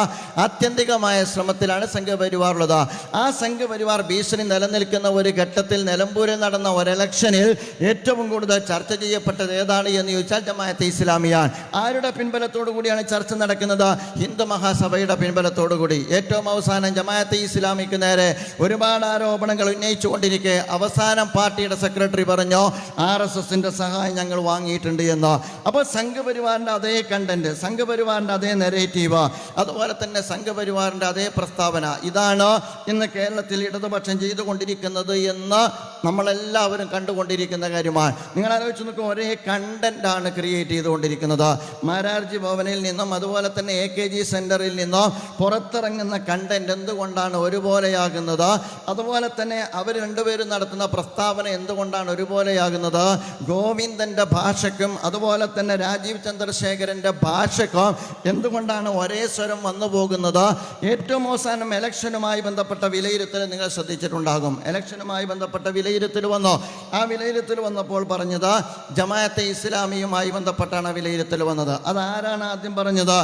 ആത്യന്തികമായ ശ്രമത്തിലാണ് സംഘപരിവാർ ഉള്ളത്. ആ സംഘപരിവാർ ഭീഷണി നിലനിൽക്കുന്ന ഒരു ഘട്ടത്തിൽ നിലമ്പൂരിൽ നടന്ന ഒരു ഇലക്ഷനിൽ ഏറ്റവും കൂടുതൽ ചർച്ച ചെയ്യപ്പെട്ടത് ഏതാണ് എന്ന് ചോദിച്ചാൽ ജമാഅത്തെ ഇസ്ലാമിയാണ്. ആരുടെ പിൻബലത്തോടു കൂടിയാണ് ചർച്ച നടക്കുന്നത്? ഹിന്ദു മഹാസഭയുടെ പിൻബലത്തോടു കൂടി. ഏറ്റവും അവസാനം ജമാഅത്തെ ഇസ്ലാമിക്ക് നേരെ ഒരുപാട് ആരോപണങ്ങൾ ഉന്നയിച്ചുകൊണ്ടിരിക്കെ അവസാനം പാർട്ടിയുടെ സെക്രട്ടറി പറഞ്ഞു RSSന്റെ സഹായം ഞങ്ങൾ വാങ്ങിയിട്ടുണ്ട് എന്ന്. അപ്പോൾ സംഘപരിവാറിൻ്റെ അതേ കണ്ടന്റ്, സംഘപരിവാറിൻ്റെ അതേ നെറേറ്റീവ്, അതുപോലെ തന്നെ സംഘപരിവാറിൻ്റെ അതേ പ്രസ്താവന, ഇതാണ് ഇന്ന് കേരളത്തിൽ ഇടതുപക്ഷം ചെയ്തുകൊണ്ടിരിക്കുന്നത് എന്ന് നമ്മളെല്ലാവരും കണ്ടുകൊണ്ടിരിക്കുന്ന കാര്യമാണ്. നിങ്ങൾ ആലോചിച്ച് നോക്കുക, ഒരേ കണ്ടന്റാണ് ക്രിയേറ്റ് ചെയ്തുകൊണ്ടിരിക്കുന്നത്. മാരാർജി ഭവനിൽ നിന്നും അതുപോലെ തന്നെ AKG സെൻറ്ററിൽ നിന്നും പുറത്തിറങ്ങുന്ന കണ്ടന്റ് എന്തുകൊണ്ടാണ് ഒരുപോലെയാകുന്നത്? അതുപോലെ തന്നെ അവർ രണ്ടുപേരും നടത്തുന്ന പ്രസ്താവന എന്തുകൊണ്ടാണ് ഒരുപോലെയാകുന്നത്? ഗോവിന്ദൻ്റെ ഭാഷയ്ക്കും അതുപോലെ തന്നെ രാജീവ് ചന്ദ്രശേഖരൻ്റെ ഭാഷയ്ക്കും എന്തുകൊണ്ടാണ് ഒരേ സ്വരം വന്നു പോകുന്നത്? ഏറ്റവും അവസാനം ഇലക്ഷനുമായി ബന്ധപ്പെട്ട വിലയിരുത്തൽ നിങ്ങൾ ശ്രദ്ധിച്ചിട്ടുണ്ടാകും. ഇലക്ഷനുമായി ബന്ധപ്പെട്ട വിലയിരുത്തൽ വന്നു. ആ വിലയിരുത്തൽ വന്നപ്പോൾ പറഞ്ഞത് ജമാഅത്തെ ഇസ്ലാമിയുമായി ബന്ധപ്പെട്ടാണ് വിലയിരുത്തൽ വന്നത്. അതാരാണ് ആദ്യം പറഞ്ഞത്?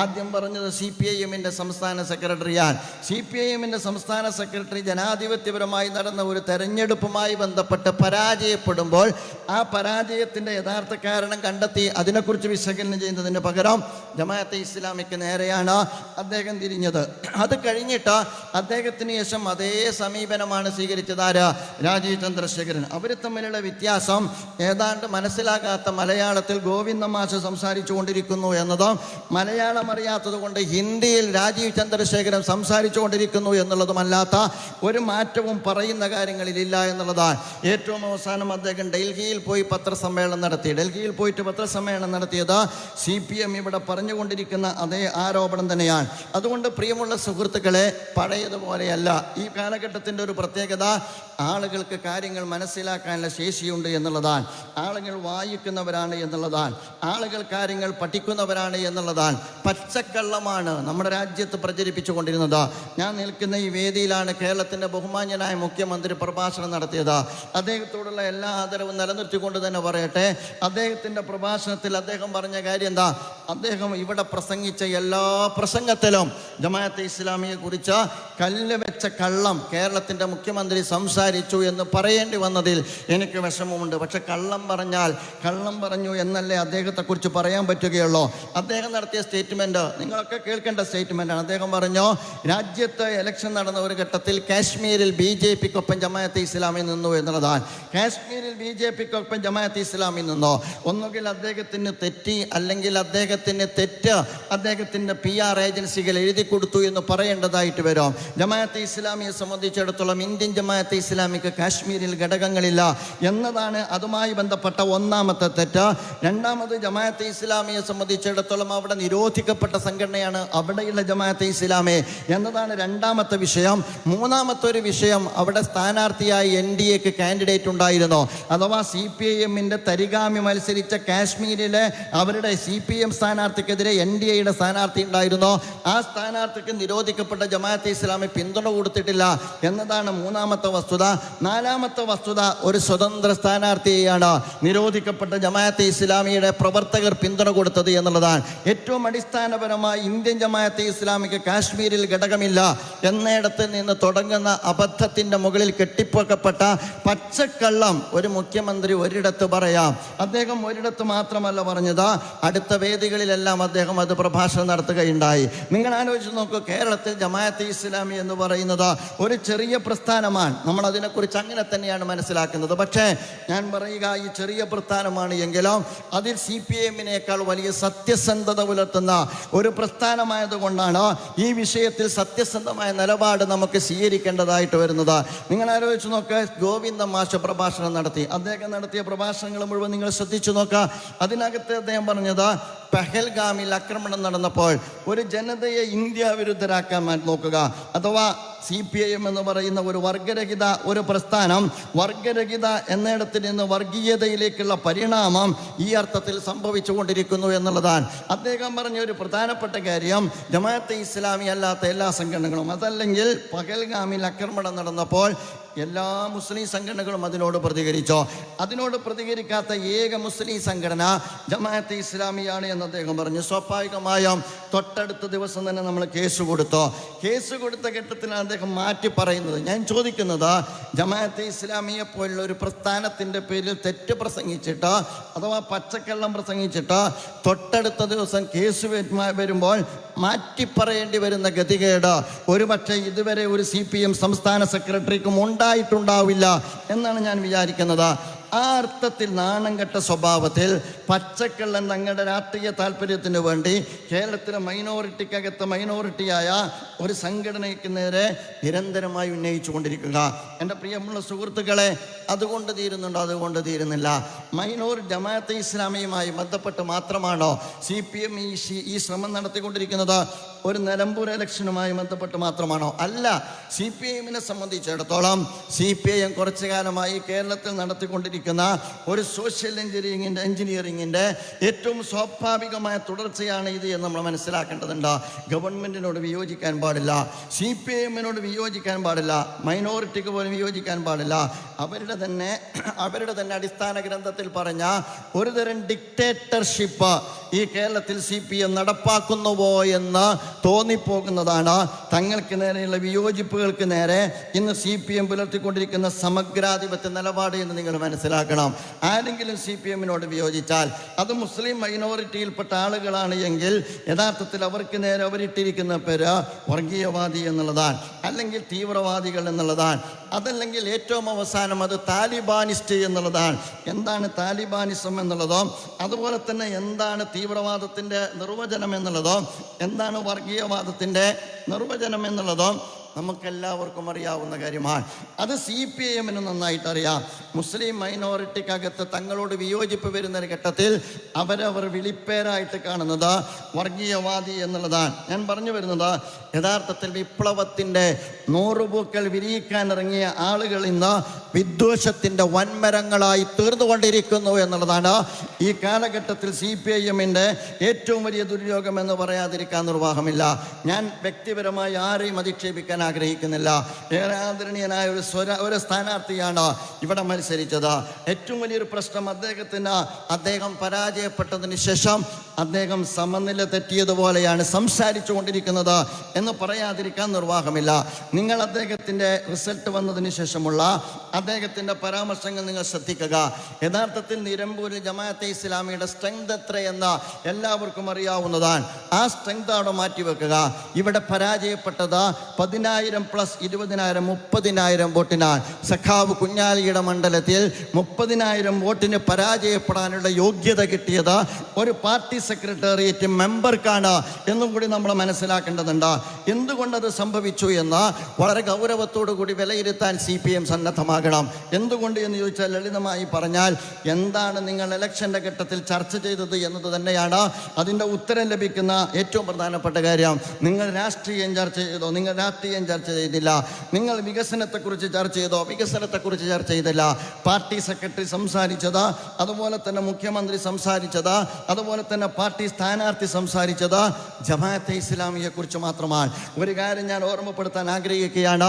ആദ്യം പറഞ്ഞത് CPIM-ന്റെ സംസ്ഥാന സെക്രട്ടറിയാണ്. CPIM-ന്റെ സംസ്ഥാന സെക്രട്ടറി ജനാധിപത്യപരമായി നടന്ന ഒരു തെരഞ്ഞെടുപ്പുമായി ബന്ധപ്പെട്ട് പരാജയപ്പെടുമ്പോൾ ആ പരാജയത്തിൻ്റെ യഥാർത്ഥ കാരണം കണ്ടെത്തി അതിനെക്കുറിച്ച് വിശകലനം ചെയ്യുന്നതിന് പകരം ജമാഅത്തെ ഇസ്ലാമിക്ക് നേരെയാണ് അദ്ദേഹം തിരിഞ്ഞത്. അത് കഴിഞ്ഞിട്ട് അദ്ദേഹത്തിന് ശേഷം അതേ സമീപനമാണ് സ്വീകരിച്ചത് രാജീവ് ചന്ദ്രശേഖരൻ. അവർ തമ്മിലുള്ള വ്യത്യാസം ഏതാണ്ട് മനസ്സിലാകാത്ത മലയാളത്തിൽ ഗോവിന്ദ മാഷ് സംസാരിച്ചു കൊണ്ടിരിക്കുന്നു എന്നതും മലയാളം അറിയാത്തത് കൊണ്ട് ഹിന്ദിയിൽ രാജീവ് ചന്ദ്രശേഖരൻ സംസാരിച്ചു കൊണ്ടിരിക്കുന്നു എന്നുള്ളതുമല്ലാത്ത ഒരു മാറ്റവും പറയുന്ന കാര്യങ്ങളിലില്ല എന്നുള്ളതാണ്. ഏറ്റവും അവസാനം അദ്ദേഹം ഡൽഹിയിൽ പോയി പത്രസമ്മേളനം നടത്തി. ഡൽഹിയിൽ പോയിട്ട് പത്രസമ്മേളനം നടത്തിയത് CPM ഇവിടെ പറഞ്ഞുകൊണ്ടിരിക്കുന്ന അതേ ആരോപണം തന്നെയാണ്. അതുകൊണ്ട് പ്രിയമുള്ള സുഹൃത്തുക്കളെ, പഴയതുപോലെയല്ല. ഈ കാലഘട്ടത്തിൻ്റെ ഒരു പ്രത്യേകത ആളുകൾക്ക് കാര്യങ്ങൾ മനസ്സിലാക്കാനുള്ള ശേഷിയുണ്ട് എന്നുള്ളതാണ്. ആളുകൾ വായിക്കുന്നവരാണ് എന്നുള്ളതാണ്. ആളുകൾ കാര്യങ്ങൾ പഠിക്കുന്നവരാണ് എന്നുള്ളതാണ്. പച്ചക്കള്ളമാണ് നമ്മുടെ രാജ്യത്ത് പ്രചരിപ്പിച്ചു കൊണ്ടിരുന്നത്. ഞാൻ നിൽക്കുന്ന ഈ വേദിയിലാണ് കേരളത്തിൻ്റെ ബഹുമാന്യനായ മുഖ്യമന്ത്രി പ്രഭാഷണം നടത്തിയത്. അദ്ദേഹത്തോടുള്ള എല്ലാ ആദരവും നിലനിർത്തിക്കൊണ്ട് തന്നെ പറയട്ടെ, അദ്ദേഹത്തിൻ്റെ പ്രഭാഷണത്തിൽ അദ്ദേഹം പറഞ്ഞ കാര്യം എന്താ? അദ്ദേഹം ഇവിടെ പ്രസംഗിച്ച എല്ലാ പ്രസംഗത്തിലും ജമാഅത്തെ ഇസ്ലാമിയെ കുറിച്ച് കല്ല് വെച്ച കള്ളം കേരളത്തിൻ്റെ മുഖ്യമന്ത്രി സംസാരിച്ചു എന്ന് പറയേണ്ടി വന്നതിൽ എനിക്ക് വിഷമമുണ്ട്. പക്ഷെ കള്ളം പറഞ്ഞാൽ കള്ളം പറഞ്ഞു എന്നല്ലേ അദ്ദേഹത്തെക്കുറിച്ച് പറയാൻ പറ്റുകയുള്ളൂ. അദ്ദേഹം നടത്തിയ സ്റ്റേറ്റ്മെൻറ്റ് നിങ്ങളൊക്കെ കേൾക്കേണ്ട സ്റ്റേറ്റ്മെൻറ്റാണ്. അദ്ദേഹം പറഞ്ഞു, രാജ്യത്ത് ഇലക്ഷൻ നടന്ന ഒരു ഘട്ടത്തിൽ കാശ്മീരിൽ BJPക്കൊപ്പം ജമാഅത്തെ ഇസ്ലാമി നിന്നു എന്നുള്ളതാണ്. കാശ്മീരിൽ BJPക്കൊപ്പം ജമാഅത്തെ ഇസ്ലാമി നിന്നോ? ഒന്നുകിൽ അദ്ദേഹത്തിന് തെറ്റി, അല്ലെങ്കിൽ അദ്ദേഹത്തിന് തെറ്റ് അദ്ദേഹത്തിൻ്റെ PR ഏജൻസികൾ എഴുതി കൊടുത്തു എന്ന് പറയേണ്ടതായിട്ട് വരും. ജമാഅത്തെ ഇസ്ലാമിയെ സംബന്ധിച്ചിടത്തോളം ഇന്ത്യൻ ജമാഅത്തെ ഇസ്ലാമിക്ക് കാശ്മീരിൽ ഘടകങ്ങളില്ല എന്നതാണ് അതുമായി ബന്ധപ്പെട്ട ഒന്നാമത്തെ തെറ്റ്. രണ്ടാമത്, ജമാഅത്തെ ഇസ്ലാമിയെ സംബന്ധിച്ചിടത്തോളം അവിടെ നിരോധിക്കപ്പെട്ട സംഘടനയാണ് അവിടെയുള്ള ജമാഅത്തെ ഇസ്ലാമി എന്നതാണ് രണ്ടാമത്തെ വിഷയം. മൂന്നാമത്തെ ഒരു വിഷയം, അവിടെ സ്ഥാനാർത്ഥിയായി NDAക്ക് കാൻഡിഡേറ്റ് ഉണ്ടായിരുന്നു. അഥവാ CPIM-ന്റെ തരിഗാമി മത്സരിച്ച കാശ്മീരിലെ അവരുടെ CPM സ്ഥാനാർത്ഥിക്കെതിരെ NDAയുടെ സ്ഥാനാർത്ഥി ഉണ്ടായിരുന്നു. ആ സ്ഥാനാർത്ഥിക്ക് നിരോധിക്കപ്പെട്ട ജമാഅത്തെ ഇസ്ലാമി പിന്തുണ കൊടുത്തിട്ടില്ല എന്നതാണ് മൂന്നാമത്തെ വസ്തുത. നാലാമത്തെ വസ്തുത, ഒരു സ്വതന്ത്ര സ്ഥാനാർത്ഥിയെയാണ് നിരോധിക്കപ്പെട്ട ജമാഅത്തെ ഇസ്ലാമിയുടെ പ്രവർത്തകർ പിന്തുണ കൊടുത്തത് എന്നുള്ളതാണ്. ഏറ്റവും അടിസ്ഥാനപരമായി ഇന്ത്യൻ ജമാഅത്തെ ഇസ്ലാമിക്ക് കാശ്മീരിൽ ഘടകമില്ല എന്നിടത്ത് നിന്ന് തുടങ്ങുന്ന അബദ്ധത്തിൻ്റെ മുകളിൽ കെട്ടിപ്പൊക്കപ്പെട്ട പച്ചക്കള്ളം ഒരു മുഖ്യമന്ത്രി ഒരിടത്ത് പറയാം. അദ്ദേഹം ഒരിടത്ത് മാത്രമല്ല പറഞ്ഞത്, അടുത്ത വേദികളിലെല്ലാം അദ്ദേഹം അത് പ്രഭാഷണം നടത്തുകയുണ്ടായി. നിങ്ങൾ ആലോചിച്ച് നോക്കൂ, കേരളത്തിൽ ജമാഅത്തെ ഇസ്ലാമി എന്ന് പറയുന്നത് ഒരു ചെറിയ പ്രസ്ഥാനമാണ്. നമ്മൾ അതിനെക്കുറിച്ച് അങ്ങനെ തന്നെയാണ് മനസ്സിലാക്കുന്നത്. പക്ഷേ ഞാൻ പറയുക, ഈ ചെറിയ പ്രസ്ഥാനമാണ് എങ്കിലും അതിൽ CPIM-നേക്കാൾ വലിയ സത്യസന്ധത പുലർത്തുന്ന ഒരു പ്രസ്ഥാനമായതുകൊണ്ടാണ് ഈ വിഷയത്തിൽ സത്യസന്ധമായ നിലപാട് നമുക്ക് സ്വീകരിക്കേണ്ടതായിട്ട് വരുന്നത്. നിങ്ങൾ ആലോചിച്ച് നോക്കുക, ഗോവിന്ദ മാഷ് പ്രഭാഷണം നടത്തി. അദ്ദേഹം നടത്തിയ പ്രഭാഷണങ്ങൾ മുഴുവൻ നിങ്ങൾ ശ്രദ്ധിച്ചു നോക്കുക. അതിനകത്ത് അദ്ദേഹം പറഞ്ഞത്, പെഹൽഗാമിൽ ആക്രമണം നടന്നപ്പോൾ ഒരു ജനതയെ ഇന്ത്യ വിരുദ്ധരാക്കാൻ നോക്കുക, അഥവാ CPIM എന്ന് പറയുന്ന ഒരു വർഗരഹിത ഒരു പ്രസ്ഥാനം, വർഗരഹിത എന്നിടത്ത് നിന്ന് വർഗീയതയിലേക്കുള്ള പരിണാമം ഈ അർത്ഥത്തിൽ സംഭവിച്ചു കൊണ്ടിരിക്കുന്നു എന്നുള്ളതാണ്. അദ്ദേഹം പറഞ്ഞ ഒരു പ്രധാനപ്പെട്ട കാര്യം, ജമാഅത്തെ ഇസ്ലാമി അല്ലാത്ത എല്ലാ സംഘടനകളും, അതല്ലെങ്കിൽ പഹൽഗാമിൽ ആക്രമണം നടന്നപ്പോൾ എല്ലാ മുസ്ലിം സംഘടനകളും അതിനോട് പ്രതികരിച്ചോ? അതിനോട് പ്രതികരിക്കാത്ത ഏക മുസ്ലിം സംഘടന ജമാഅത്തെ ഇസ്ലാമിയാണ് എന്ന് അദ്ദേഹം പറഞ്ഞു. സ്വാഭാവികമായും തൊട്ടടുത്ത ദിവസം തന്നെ നമ്മൾ കേസ് കൊടുത്തോ? കേസ് കൊടുത്ത ഘട്ടത്തിലാണ് അദ്ദേഹം മാറ്റി പറയുന്നത്. ഞാൻ ചോദിക്കുന്നത്, ജമാഅത്തെ ഇസ്ലാമിയെ പോലുള്ള ഒരു പ്രസ്ഥാനത്തിൻ്റെ പേരിൽ തെറ്റ് പ്രസംഗിച്ചിട്ട് അഥവാ പച്ചക്കള്ളം പ്രസംഗിച്ചിട്ട് തൊട്ടടുത്ത ദിവസം കേസ് വരുമ്പോൾ മാറ്റി പറയേണ്ടി വരുന്ന ഗതികേട് ഒരുപക്ഷെ ഇതുവരെ ഒരു CPM സംസ്ഥാന സെക്രട്ടറിക്കും ഉണ്ടായിട്ടുണ്ടാവില്ല എന്നാണ് ഞാൻ വിചാരിക്കുന്നത്. ആ അർത്ഥത്തിൽ നാണം കെട്ട സ്വഭാവത്തിൽ പച്ചക്കള്ളൻ തങ്ങളുടെ രാഷ്ട്രീയ താല്പര്യത്തിന് വേണ്ടി കേരളത്തിലെ മൈനോറിറ്റിക്കകത്ത് മൈനോറിറ്റിയായ ഒരു സംഘടനയ്ക്ക് നേരെ നിരന്തരമായി ഉന്നയിച്ചു കൊണ്ടിരിക്കുക. എൻ്റെ പ്രിയമുള്ള സുഹൃത്തുക്കളെ, അതുകൊണ്ട് തീരുന്നുണ്ടോ? അതുകൊണ്ട് തീരുന്നില്ല. ജമാഅത്തെ ഇസ്ലാമിയുമായി ബന്ധപ്പെട്ട് മാത്രമാണോ CPM ഈ ശ്രമം നടത്തിക്കൊണ്ടിരിക്കുന്നത്? ഒരു നിലമ്പൂർ ഇലക്ഷനുമായി ബന്ധപ്പെട്ട് മാത്രമാണോ? അല്ല. CPIM-നെ സംബന്ധിച്ചിടത്തോളം CPIM കുറച്ചു കാലമായി കേരളത്തിൽ നടത്തിക്കൊണ്ടിരിക്കുന്നത് നടത്തിക്കൊണ്ടിരിക്കുന്ന ഒരു സോഷ്യൽ എഞ്ചിനീയറിങ്ങിൻ്റെ ഏറ്റവും സ്വാഭാവികമായ തുടർച്ചയാണ് ഇത് എന്ന് നമ്മൾ മനസ്സിലാക്കേണ്ടതുണ്ട്. ഗവൺമെൻറ്റിനോട് വിയോജിക്കാൻ പാടില്ല, CPIMനോട് വിയോജിക്കാൻ പാടില്ല, മൈനോറിറ്റിക്ക് പോലും വിയോജിക്കാൻ പാടില്ല. അവരുടെ തന്നെ അടിസ്ഥാന ഗ്രന്ഥത്തിൽ പറഞ്ഞ ഒരുതരം ഡിക്റ്റേറ്റർഷിപ്പ് ഈ കേരളത്തിൽ CPM നടപ്പാക്കുന്നുവോ എന്ന് തോന്നിപ്പോകുന്നതാണ്. തങ്ങൾക്ക് നേരെയുള്ള വിയോജിപ്പുകൾക്ക് നേരെ ഇന്ന് CPM പുലർത്തിക്കൊണ്ടിരിക്കുന്ന സമഗ്രാധിപത്യ നിലപാട് എന്ന് നിങ്ങൾ മനസ്സിലാക്കണം. ആരെങ്കിലും CPMനോട് വിയോജിച്ചാൽ അത് മുസ്ലിം മൈനോറിറ്റിയിൽപ്പെട്ട ആളുകളാണ് എങ്കിൽ യഥാർത്ഥത്തിൽ അവർക്ക് നേരെ അവരിട്ടിരിക്കുന്ന പേര് വർഗീയവാദി എന്നുള്ളതാണ്, അല്ലെങ്കിൽ തീവ്രവാദികൾ എന്നുള്ളതാണ്, അതല്ലെങ്കിൽ ഏറ്റവും അവസാനം അത് താലിബാനിസ്റ്റ് എന്നുള്ളതാണ്. എന്താണ് താലിബാനിസം എന്നുള്ളതോ, അതുപോലെ തന്നെ എന്താണ് തീവ്രവാദത്തിൻ്റെ നിർവചനം എന്നുള്ളതോ, എന്താണ് വർഗീയവാദത്തിൻ്റെ നിർവചനം എന്നുള്ളതോ നമുക്കെല്ലാവർക്കും അറിയാവുന്ന കാര്യമാണ്. അത് CPIMന് നന്നായിട്ട് അറിയാം. മുസ്ലിം മൈനോറിറ്റിക്കകത്ത് തങ്ങളോട് വിയോജിപ്പ് വരുന്ന ഘട്ടത്തിൽ അവരവർ വിളിപ്പേരായിട്ട് കാണുന്നത് വർഗീയവാദി എന്നുള്ളതാണ്. ഞാൻ പറഞ്ഞു വരുന്നത് യഥാർത്ഥത്തിൽ വിപ്ലവത്തിൻ്റെ 100 പൂക്കൾ വിരിയിക്കാനിറങ്ങിയ ആളുകൾ ഇന്ന് വിദ്വേഷത്തിൻ്റെ വൻമരങ്ങളായി തീർന്നുകൊണ്ടിരിക്കുന്നു എന്നുള്ളതാണ് ഈ കാലഘട്ടത്തിൽ CPIMൻ്റെ ഏറ്റവും വലിയ ദുര്യോഗം എന്ന് പറയാതിരിക്കാൻ നിർവാഹമില്ല. ഞാൻ വ്യക്തിപരമായി ആരെയും അധിക്ഷേപിക്കാൻ ആഗ്രഹിക്കുന്നില്ല. ഏറെ ആദരണീയനായ ഒരു സ്ഥാനാർത്ഥിയാണ് ഇവിടെ മത്സരിച്ചത്. ഏറ്റവും വലിയൊരു പ്രശ്നം അദ്ദേഹം പരാജയപ്പെട്ടതിന് ശേഷം അദ്ദേഹം സമനില തെറ്റിയതുപോലെയാണ് സംസാരിച്ചു കൊണ്ടിരിക്കുന്നത് എന്ന് പറയാതിരിക്കാൻ നിർവാഹമില്ല. നിങ്ങൾ അദ്ദേഹത്തിൻ്റെ റിസൾട്ട് വന്നതിന് ശേഷമുള്ള അദ്ദേഹത്തിൻ്റെ പരാമർശങ്ങൾ നിങ്ങൾ ശ്രദ്ധിക്കുക. യഥാർത്ഥത്തിൽ നിലമ്പൂരിൽ ജമാഅത്തെ ഇസ്ലാമിയുടെ സ്ട്രെങ്ത് എത്രയെന്ന് എല്ലാവർക്കും അറിയാവുന്നതാണ്. ആ സ്ട്രെങ്ത് അവിടെ മാറ്റിവെക്കുക. ഇവിടെ പരാജയപ്പെട്ടത് 10,000 പ്ലസ് 20,000 30,000 വോട്ടിനാണ്. സഖാവ് കുഞ്ഞാലിയുടെ മണ്ഡലത്തിൽ 30,000 വോട്ടിന് പരാജയപ്പെടാനുള്ള യോഗ്യത കിട്ടിയത് ഒരു പാർട്ടി സെക്രട്ടേറിയറ്റ് മെമ്പർക്കാണ് എന്നും കൂടി നമ്മൾ മനസ്സിലാക്കേണ്ടതുണ്ട്. എന്തുകൊണ്ടത് സംഭവിച്ചു എന്ന് വളരെ ഗൗരവത്തോടു കൂടി വിലയിരുത്താൻ CPM സന്നദ്ധമാകണം. എന്തുകൊണ്ട് എന്ന് ചോദിച്ചാൽ ലളിതമായി പറഞ്ഞാൽ എന്താണ് നിങ്ങൾ ഇലക്ഷൻ്റെ ഘട്ടത്തിൽ ചർച്ച ചെയ്തത് എന്നത് തന്നെയാണ് അതിൻ്റെ ഉത്തരം ലഭിക്കുന്ന ഏറ്റവും പ്രധാനപ്പെട്ട കാര്യം. നിങ്ങൾ രാഷ്ട്രീയം ചർച്ച ചെയ്തോ? നിങ്ങൾ രാഷ്ട്രീയം ചർച്ച ചെയ്തില്ല. നിങ്ങൾ വികസനത്തെക്കുറിച്ച് ചർച്ച ചെയ്തോ? വികസനത്തെക്കുറിച്ച് ചർച്ച ചെയ്തില്ല. പാർട്ടി സെക്രട്ടറി സംസാരിച്ചത്, അതുപോലെ തന്നെ മുഖ്യമന്ത്രി സംസാരിച്ചത്, അതുപോലെ തന്നെ പാർട്ടി സ്ഥാനാർത്ഥി സംസാരിച്ചത് ജമാഅത്തെ ഇസ്ലാമിയെ കുറിച്ച് മാത്രമാണ്. ഒരു കാര്യം ഞാൻ ഓർമ്മപ്പെടുത്താൻ ആഗ്രഹിക്കുകയാണ്.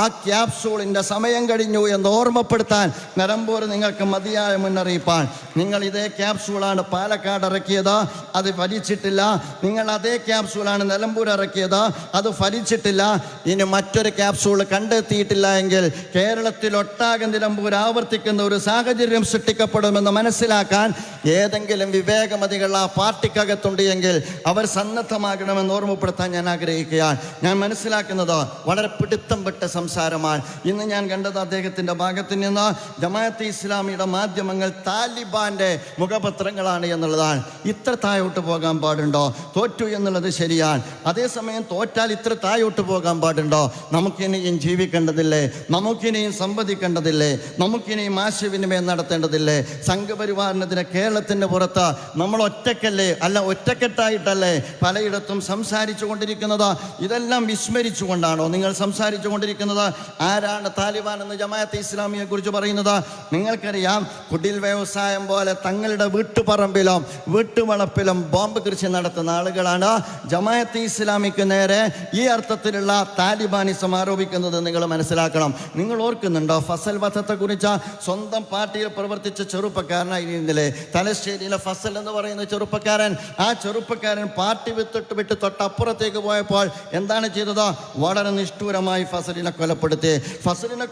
ആ ക്യാപ്സൂളിൻ്റെ സമയം കഴിഞ്ഞു എന്ന് ഓർമ്മപ്പെടുത്താൻ നിലമ്പൂർ നിങ്ങൾക്ക് മതിയായ മുന്നറിയിപ്പാണ്. നിങ്ങൾ ഇതേ ക്യാപ്സൂളാണ് പാലക്കാട് ഇറക്കിയത്, അത് ഫലിച്ചിട്ടില്ല. നിങ്ങൾ അതേ ക്യാപ്സൂളാണ് നിലമ്പൂർ ഇറക്കിയത്, അത് ഫലിച്ചിട്ടില്ല. ഇനി മറ്റൊരു ക്യാപ്സൂൾ കണ്ടെത്തിയിട്ടില്ല എങ്കിൽ കേരളത്തിലൊട്ടാകെ നിലമ്പൂർ ആവർത്തിക്കുന്ന ഒരു സാഹചര്യം സൃഷ്ടിക്കപ്പെടുമെന്ന് മനസ്സിലാക്കാൻ ഏതെങ്കിലും വിവേകമതികൾ ആ പാർട്ടിക്കകത്തുണ്ട് എങ്കിൽ അവർ സന്നദ്ധമാകണമെന്ന് ഓർമ്മപ്പെടുത്താൻ ഞാൻ ആഗ്രഹിക്കുകയാണ്. ഞാൻ മനസ്സിലാക്കുന്നത് വളരെ പിടുത്തം പെട്ട സംസാരമാണ്. ഇന്ന് ഞാൻ കണ്ടത് അദ്ദേഹത്തിൻ്റെ ഭാഗത്ത് നിന്ന് ജമാഅത്തെ ഇസ്ലാമിയുടെ മാധ്യമങ്ങൾ താലിബാന്റെ മുഖപത്രങ്ങളാണ് എന്നുള്ളതാണ്. ഇത്ര താഴോട്ട് പോകാൻ പാടുണ്ടോ? തോറ്റു എന്നുള്ളത് ശരിയാണ്. അതേസമയം തോറ്റാൽ ഇത്ര താഴോട്ട് പോകാൻ പാടുണ്ടോ? നമുക്കിനിയും ജീവിക്കേണ്ടതില്ലേ? നമുക്കിനിയും സംവദിക്കേണ്ടതില്ലേ? നമുക്കിനിയും ആശയവിനിമയം നടത്തേണ്ടതില്ലേ? സംഘപരിവാറിനെതിരെ കേരളത്തിൻ്റെ പുറത്ത് നമ്മൾ ഒറ്റക്കല്ലേ, അല്ല ഒറ്റക്കെട്ടായിട്ടല്ലേ പലയിടത്തും സംസാരിച്ചു കൊണ്ടിരിക്കുന്നത്? ഇതെല്ലാം വിസ്മരിച്ചുകൊണ്ടാണോ നിങ്ങൾ സംസാരിച്ചു കൊണ്ടിരിക്കുന്നത്? ആരാണ് താലിബാൻ എന്ന് ജമാഅത്തെ ഇസ്ലാമിയെ കുറിച്ച് പറയുന്നത്? നിങ്ങൾക്കറിയാം, കുടിൽ വ്യവസായം പോലെ തങ്ങളുടെ വീട്ടുപറമ്പിലും വീട്ടുവളപ്പിലും ബോംബ് കൃഷി നടത്തുന്ന ആളുകളാണ് ജമാഅത്തെ ഇസ്ലാമിക്ക് നേരെ ഈ അർത്ഥത്തിലുള്ള താലിബാനിസം ആരോപിക്കുന്നത്. നിങ്ങൾ മനസ്സിലാക്കണം. നിങ്ങൾ ഓർക്കുന്നുണ്ടോ ഫസൽ വധത്തെ കുറിച്ച്? സ്വന്തം പാർട്ടിയിൽ പ്രവർത്തിച്ച ചെറുപ്പക്കാരനായിരുന്നില്ലേ തലശ്ശേരിയിലെ ഫസൽ എന്ന് പറയുന്ന ചെറുപ്പക്കാരൻ? ആ ചെറുപ്പക്കാരൻ പാർട്ടി വിട്ട് തൊട്ടപ്പുറത്തേക്ക് പോയപ്പോൾ എന്താണ് ചെയ്തത്? വളരെ നിഷ്ഠൂരമായി ഫസലിനെ